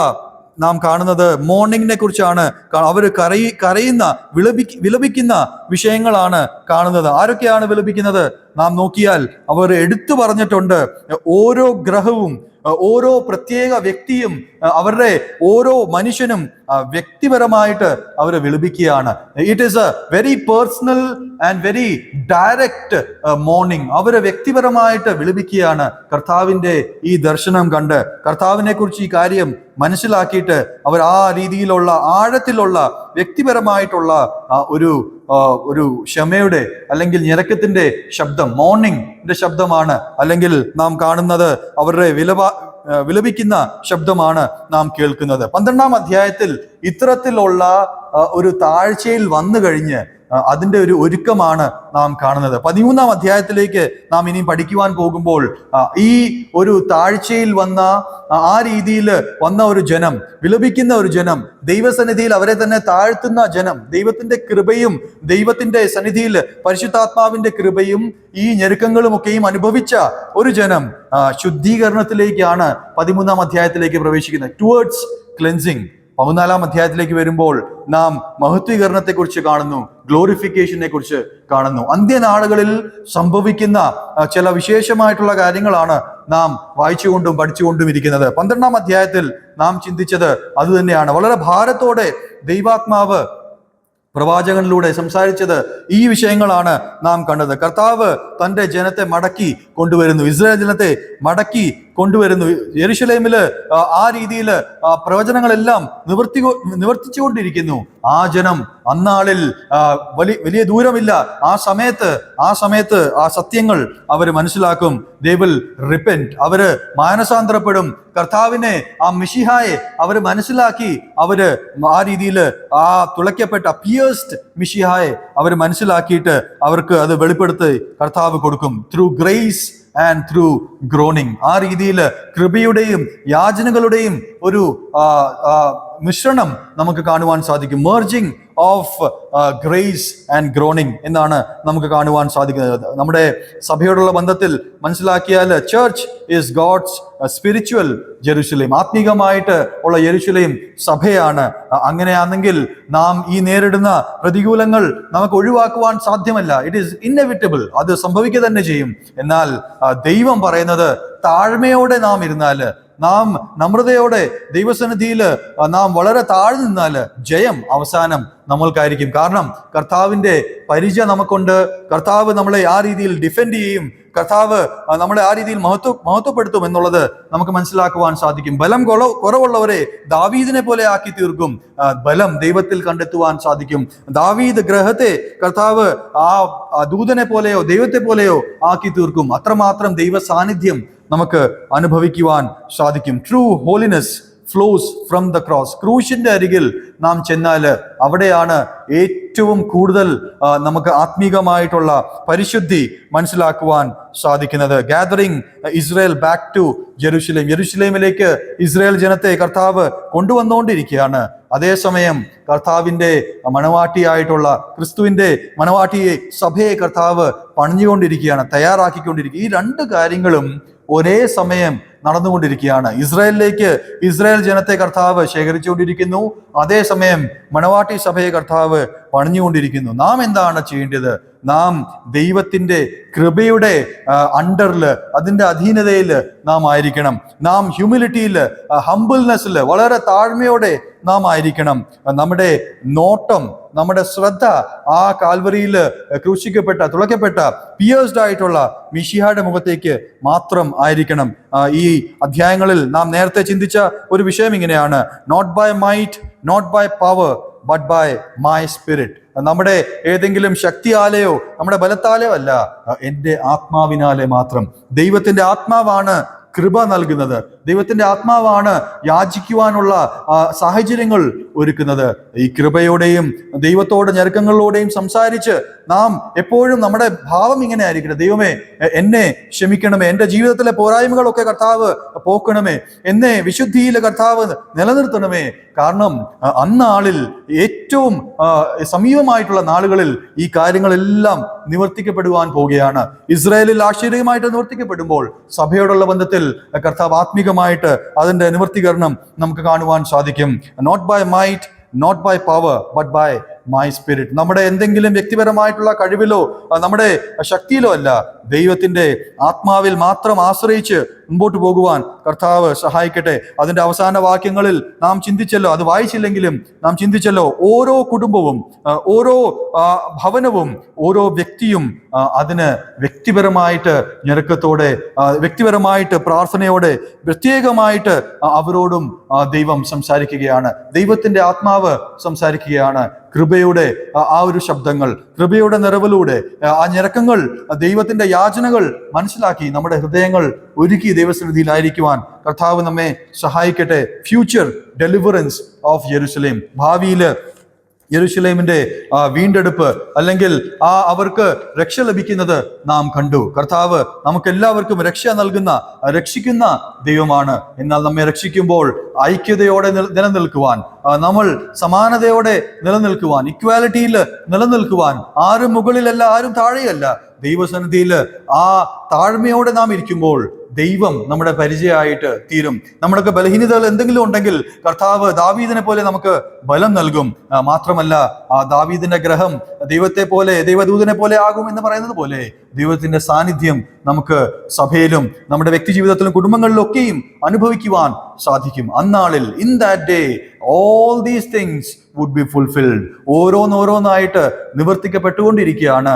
Speaker 1: നാം കാണുന്നത് മോർണിംഗിനെ കുറിച്ചാണ്. അവർ കരയുന്ന, വിലപിക്കുന്ന വിഷയങ്ങളാണ് കാണുന്നത്. ആരൊക്കെയാണ് വിലപിക്കുന്നത്? നാം നോക്കിയാൽ അവർ എടുത്തു പറഞ്ഞിട്ടുണ്ട്. ഓരോ ഗ്രഹവും, ഓരോ പ്രത്യേക വ്യക്തിയും, അവരുടെ ഓരോ മനുഷ്യനും വ്യക്തിപരമായിട്ട് അവർ വിലപിക്കുകയാണ്. It is a very personal and very direct mourning. അവര് വ്യക്തിപരമായിട്ട് വിലപിക്കുകയാണ്. കർത്താവിന്റെ ഈ ദർശനം കണ്ട്, കർത്താവിനെ കുറിച്ച് ഈ കാര്യം മനസ്സിലാക്കിയിട്ട് അവർ ആ രീതിയിലുള്ള ആഴത്തിലുള്ള വ്യക്തിപരമായിട്ടുള്ള ഒരു ക്ഷമയുടെ അല്ലെങ്കിൽ ഞരക്കത്തിന്റെ ശബ്ദം, മോർണിംഗിന്റെ ശബ്ദമാണ് അല്ലെങ്കിൽ നാം കാണുന്നത്. അവരുടെ വിലപിക്കുന്ന ശബ്ദമാണ് നാം കേൾക്കുന്നത്. 12-ാം അധ്യായത്തിൽ ഇത്തരത്തിലുള്ള ഒരു താഴ്ചയിൽ വന്നു കഴിഞ്ഞ് അതിന്റെ ഒരു ഒരുക്കമാണ് നാം കാണുന്നത്. 13-ാം അധ്യായത്തിലേക്ക് നാം ഇനി പഠിക്കുവാൻ പോകുമ്പോൾ ഈ ഒരു താഴ്ചയിൽ വന്ന ആ രീതിയിൽ വന്ന ഒരു ജനം, വിലപിക്കുന്ന ഒരു ജനം, ദൈവസന്നിധിയിൽ അവരെ തന്നെ താഴ്ത്തുന്ന ജനം, ദൈവത്തിന്റെ കൃപയും ദൈവത്തിന്റെ സന്നിധിയിൽ പരിശുദ്ധാത്മാവിന്റെ കൃപയും ഈ ഞെരുക്കങ്ങളുമൊക്കെയും അനുഭവിച്ച ഒരു ജനം ശുദ്ധീകരണത്തിലേക്കാണ് 13-ാം അധ്യായത്തിലേക്ക് പ്രവേശിക്കുന്നത്. Towards cleansing. 14-ാം അധ്യായത്തിലേക്ക് വരുമ്പോൾ നാം മഹത്വീകരണത്തെക്കുറിച്ച് കാണുന്നു, ഗ്ലോറിഫിക്കേഷനെ കുറിച്ച് കാണുന്നു. അന്ത്യനാളുകളിൽ സംഭവിക്കുന്ന ചില വിശേഷമായിട്ടുള്ള കാര്യങ്ങളാണ് നാം വായിച്ചുകൊണ്ടും പഠിച്ചുകൊണ്ടും ഇരിക്കുന്നത്. 12-ാം അധ്യായത്തിൽ നാം ചിന്തിച്ചത് അത് തന്നെയാണ്. വളരെ ഭാരത്തോടെ ദൈവാത്മാവ് പ്രവാചകനിലൂടെ സംസാരിച്ചത് ഈ വിഷയങ്ങളാണ് നാം കണ്ടത്. കർത്താവ് തന്റെ ജനത്തെ മടക്കി കൊണ്ടുവരുന്നു, ഇസ്രായേൽ ജനത്തെ മടക്കി കൊണ്ടുവരുന്നു. യെരുശലേമില് ആ രീതിയിൽ പ്രവചനങ്ങളെല്ലാം നിവർത്തിച്ചുകൊണ്ടിരിക്കുന്നു. ആ ജനം അന്നാളിൽ വലിയ ദൂരമില്ല, ആ സമയത്ത് ആ സത്യങ്ങൾ അവർ മനസ്സിലാക്കും. they will repent. അവര് മാനസാന്തരപ്പെടും. കർത്താവിനെ, ആ മിശിഹായെ അവർ മനസ്സിലാക്കി. അവര് ആ രീതിയിൽ ആ തുളയ്ക്കപ്പെട്ട പിയേഴ്സ്ഡ് മിശിഹായെ അവർ മനസ്സിലാക്കിയിട്ട് അവർക്ക് അത് വെളിപ്പെടുത്തി കർത്താവ് കൊടുക്കും. Through grace and through groaning. ആ രീതിയിൽ കൃപയുടെയും യാചനകളുടെയും ഒരു മിശ്രണം നമുക്ക് കാണുവാൻ സാധിക്കും. Merging of grace and groaning എന്നാണ് നമുക്ക് കാണുവാൻ സാധിക്കുന്നത്. നമ്മുടെ സഭയോടുള്ള ബന്ധത്തിൽ മനസ്സിലാക്കിയാൽ church is God's spiritual Jerusalem. ആത്മീകമായിട്ട് ഉള്ള യെരുശലേം സഭയാണ്. അങ്ങനെയാണെങ്കിൽ നാം ഈ നേരിടുന്ന പ്രതികൂലങ്ങൾ നമുക്ക് ഒഴിവാക്കുവാൻ സാധ്യമല്ല. It is inevitable. അത് സംഭവിക്കുക തന്നെ ചെയ്യും. എന്നാൽ ദൈവം പറയുന്നത് താഴ്മയോടെ നാം ഇരുന്നാല്, നാം നമ്രതയോടെ ദൈവസന്നിധിയിൽ നാം വളരെ താഴ്ന്നു നിന്നാല് ജയം അവസാനം നമ്മൾക്കായിരിക്കും. കാരണം കർത്താവിന്റെ പരിചയ നമുക്കുണ്ട്. കർത്താവ് നമ്മളെ ആ രീതിയിൽ ഡിഫെൻഡ് ചെയ്യും. കർത്താവ് നമ്മളെ ആ രീതിയിൽ മഹത്വപ്പെടുത്തും എന്നുള്ളത് നമുക്ക് മനസ്സിലാക്കുവാൻ സാധിക്കും. ബലം കുറവുള്ളവരെ ദാവീദിനെ പോലെ ആക്കി തീർക്കും. ബലം ദൈവത്തിൽ കണ്ടെത്തുവാൻ സാധിക്കും. ദാവീദ് ഗ്രഹത്തെ കർത്താവ് ആ ദൂതനെ പോലെയോ ദൈവത്തെ പോലെയോ ആക്കി തീർക്കും. അത്രമാത്രം ദൈവ സാന്നിധ്യം നമുക്ക് അനുഭവിക്കുവാൻ സാധിക്കും. True holiness flows from the cross. ക്രൂശിന്റെ അരികിൽ നാം ചെന്നാല് അവിടെയാണ് ഏറ്റവും കൂടുതൽ നമുക്ക് ആത്മീകമായിട്ടുള്ള പരിശുദ്ധി മനസ്സിലാക്കുവാൻ സാധിക്കുന്നത്. Gathering Israel back to Jerusalem. യെരുശലേമിലേക്ക് ഇസ്രായേൽ ജനത്തെ കർത്താവ് കൊണ്ടുവന്നുകൊണ്ടിരിക്കുകയാണ്. അതേസമയം കർത്താവിന്റെ മണവാട്ടിയായിട്ടുള്ള ക്രിസ്തുവിന്റെ മണവാട്ടിയെ, സഭയെ കർത്താവ് പണിഞ്ഞുകൊണ്ടിരിക്കുകയാണ്, തയ്യാറാക്കിക്കൊണ്ടിരിക്കുക. ഈ രണ്ട് കാര്യങ്ങളും ഒരേ സമയം നടന്നുകൊണ്ടിരിക്കുകയാണ്. ഇസ്രായേലിലേക്ക് ഇസ്രായേൽ ജനത്തെ കർത്താവ് ശേഖരിച്ചുകൊണ്ടിരിക്കുന്നു. അതേസമയം മണവാട്ടി സഭയെ കർത്താവ് പണിഞ്ഞുകൊണ്ടിരിക്കുന്നു. നാം എന്താണ് ചെയ്യേണ്ടത്? നാം ദൈവത്തിന്റെ കൃപയുടെ അണ്ടറില്, അതിന്റെ അധീനതയിൽ നാം ആയിരിക്കണം. നാം ഹ്യൂമിലിറ്റിയിൽ, ഹംബിൾനെസ്സിൽ വളരെ താഴ്മയോടെ നാം ആയിരിക്കണം. നമ്മുടെ നോട്ടം, നമ്മുടെ ശ്രദ്ധ ആ കാൽവരിയിൽ ക്രൂശിക്കപ്പെട്ട, തുളയ്ക്കപ്പെട്ട, പിയേഴ്സ്ഡ് ആയിട്ടുള്ള മിശിഹായുടെ മുഖത്തേക്ക് മാത്രം ആയിരിക്കണം. ഈ അധ്യായങ്ങളിൽ നാം നേരത്തെ ചിന്തിച്ച ഒരു വിഷയം ഇങ്ങനെയാണ്: not by might, not by power, but by my spirit. നമ്മുടെ ഏതെങ്കിലും ശക്തിയാലെയോ നമ്മുടെ ബലത്താലെയോ അല്ല, എൻ്റെ ആത്മാവിനാലെ മാത്രം. ദൈവത്തിന്റെ ആത്മാവാണ് കൃപ നൽകുന്നത്. ദൈവത്തിന്റെ ആത്മാവാണ് യാചിക്കുവാനുള്ള സാഹചര്യങ്ങൾ ഒരുക്കുന്നത്. ഈ കൃപയോടെയും ദൈവത്തോട് ഞെരുക്കങ്ങളിലൂടെയും സംസാരിച്ച് നാം എപ്പോഴും നമ്മുടെ ഭാവം ഇങ്ങനെ ആയിരിക്കണം: ദൈവമേ, എന്നെ ക്ഷമിക്കണമേ, എൻ്റെ ജീവിതത്തിലെ പോരായ്മകളൊക്കെ കർത്താവ് പോക്കണമേ, എന്നെ വിശുദ്ധിയിലെ കർത്താവ് നിലനിർത്തണമേ. കാരണം അന്നാളിൽ, ഏറ്റവും സമീപമായിട്ടുള്ള നാളുകളിൽ ഈ കാര്യങ്ങളെല്ലാം നിവർത്തിക്കപ്പെടുവാൻ പോവുകയാണ്. ഇസ്രായേലിൽ ആശ്ചര്യമായിട്ട് നിവർത്തിക്കപ്പെടുമ്പോൾ സഭയോടുള്ള ബന്ധത്തിൽ കർത്താവ് ആത്മീകമായിട്ട് അതിന്റെ നിവർത്തീകരണം നമുക്ക് കാണുവാൻ സാധിക്കും. Not by might, not by power, but by my spirit. നമ്മുടെ എന്തെങ്കിലും വ്യക്തിപരമായിട്ടുള്ള കഴിവിലോ നമ്മുടെ ശക്തിയിലോ അല്ല, ദൈവത്തിന്റെ ആത്മാവിൽ മാത്രം ആശ്രയിച്ച് മുമ്പോട്ട് പോകുവാൻ കർത്താവ് സഹായിക്കട്ടെ. അതിന്റെ അവസാന വാക്യങ്ങളിൽ നാം ചിന്തിച്ചല്ലോ, അത് വായിച്ചില്ലെങ്കിലും നാം ചിന്തിച്ചല്ലോ, ഓരോ കുടുംബവും, ഓരോ ഭവനവും, ഓരോ വ്യക്തിയും അതിന് വ്യക്തിപരമായിട്ട് ഞെരുക്കത്തോടെ, വ്യക്തിപരമായിട്ട് പ്രാർത്ഥനയോടെ, പ്രത്യേകമായിട്ട് അവരോടും ദൈവം സംസാരിക്കുകയാണ്. ദൈവത്തിന്റെ ആത്മാവ് സംസാരിക്കുകയാണ്. കൃപയുടെ ആ ഒരു ശബ്ദങ്ങൾ, കൃപയുടെ നിറവിലൂടെ ആ ഞെരുക്കങ്ങൾ, ദൈവത്തിന്റെ യാചനകൾ മനസ്സിലാക്കി നമ്മുടെ ഹൃദയങ്ങൾ ഒരുക്കി ദൈവസന്നിധിയിലായിരിക്കുവാൻ കർത്താവ് നമ്മെ സഹായിക്കട്ടെ. ഫ്യൂച്ചർ ഡെലിവറൻസ് ഓഫ് യെരുശലേം, ഭാവിയില് യെരുശലേമിന്റെ വീണ്ടെടുപ്പ്, അല്ലെങ്കിൽ അവർക്ക് രക്ഷ ലഭിക്കുന്നത് നാം കണ്ടു. കർത്താവ് നമുക്ക് എല്ലാവർക്കും രക്ഷ നൽകുന്ന, രക്ഷിക്കുന്ന ദൈവമാണ്. എന്നാൽ നമ്മെ രക്ഷിക്കുമ്പോൾ ഐക്യതയോടെ നിലനിൽക്കുവാൻ, നമ്മൾ സമാനതയോടെ നിലനിൽക്കുവാൻ, ഇക്വാലിറ്റിയിൽ നിലനിൽക്കുവാൻ, ആരും മുകളിലല്ല ആരും താഴെയല്ല, ദൈവസന്നിധിയിൽ ആ താഴ്മയോടെ നാം ഇരിക്കുമ്പോൾ ദൈവം നമ്മുടെ പരിചയമായിട്ട് തീരും. നമ്മുടെയൊക്കെ ബലഹീനതകൾ എന്തെങ്കിലും ഉണ്ടെങ്കിൽ കർത്താവ് ദാവീദിനെ പോലെ നമുക്ക് ബലം നൽകും. മാത്രമല്ല, ആ ദാവീദിന്റെ ഗ്രഹം ദൈവത്തെ പോലെ, ദൈവദൂതനെ പോലെ ആകും എന്ന് പറയുന്നത് പോലെ ദൈവത്തിന്റെ സാന്നിധ്യം നമുക്ക് സഭയിലും നമ്മുടെ വ്യക്തി ജീവിതത്തിലും കുടുംബങ്ങളിലൊക്കെയും അനുഭവിക്കുവാൻ സാധിക്കും. അന്നാളിൽ, in that day, all these things would be fulfilled. ഓരോന്നോരോന്നായിട്ട് നിവർത്തിക്കപ്പെട്ടുകൊണ്ടിരിക്കുകയാണ്.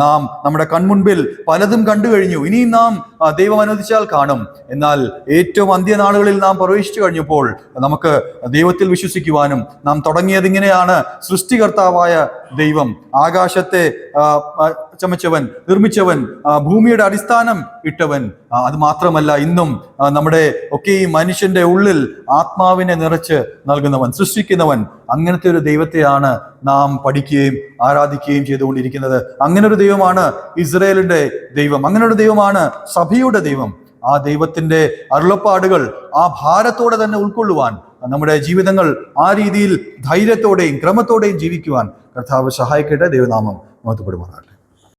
Speaker 1: നാം നമ്മുടെ കൺമുൻപിൽ പലതും കണ്ടു കഴിഞ്ഞു. ഇനിയും നാം ദൈവം അനുവദിച്ചാൽ കാണും. എന്നാൽ ഏറ്റവും അന്ത്യനാളുകളിൽ നാം പ്രവേശിച്ചു കഴിഞ്ഞപ്പോൾ നമുക്ക് ദൈവത്തിൽ വിശ്വസിക്കുവാനും, നാം തുടങ്ങിയത് ഇങ്ങനെയാണ്: സൃഷ്ടികർത്താവായ ദൈവം, ആകാശത്തെ ചമച്ചവൻ, നിർമ്മിച്ചവൻ, ഭൂമിയുടെ അടിസ്ഥാനം ഇട്ടവൻ, അത് മാത്രമല്ല ഇന്നും നമ്മുടെ ഒക്കെ ഈ മനുഷ്യന്റെ ഉള്ളിൽ ആത്മാവിനെ നിറച്ച് നൽകുന്നവൻ, സൃഷ്ടിക്കുന്നവൻ. അങ്ങനത്തെ ഒരു ദൈവത്തെയാണ് നാം പഠിക്കുകയും ആരാധിക്കുകയും ചെയ്തുകൊണ്ടിരിക്കുന്നത്. അങ്ങനെ ഒരു ദൈവമാണ് ഇസ്രായേലിന്റെ ദൈവം, അങ്ങനെ ഒരു ദൈവമാണ് സഭയുടെ ദൈവം. ആ ദൈവത്തിന്റെ അരുളപ്പാടുകൾ ആ ഭാരത്തോടെ തന്നെ ഉൾക്കൊള്ളുവാൻ, നമ്മുടെ ജീവിതങ്ങൾ ആ രീതിയിൽ ധൈര്യത്തോടെയും ക്രമത്തോടെയും ജീവിക്കുവാൻ കർത്താവ് സഹായിക്കട്ടെ. ദൈവനാമം മഹത്വപ്പെടുമാറാകട്ടെ.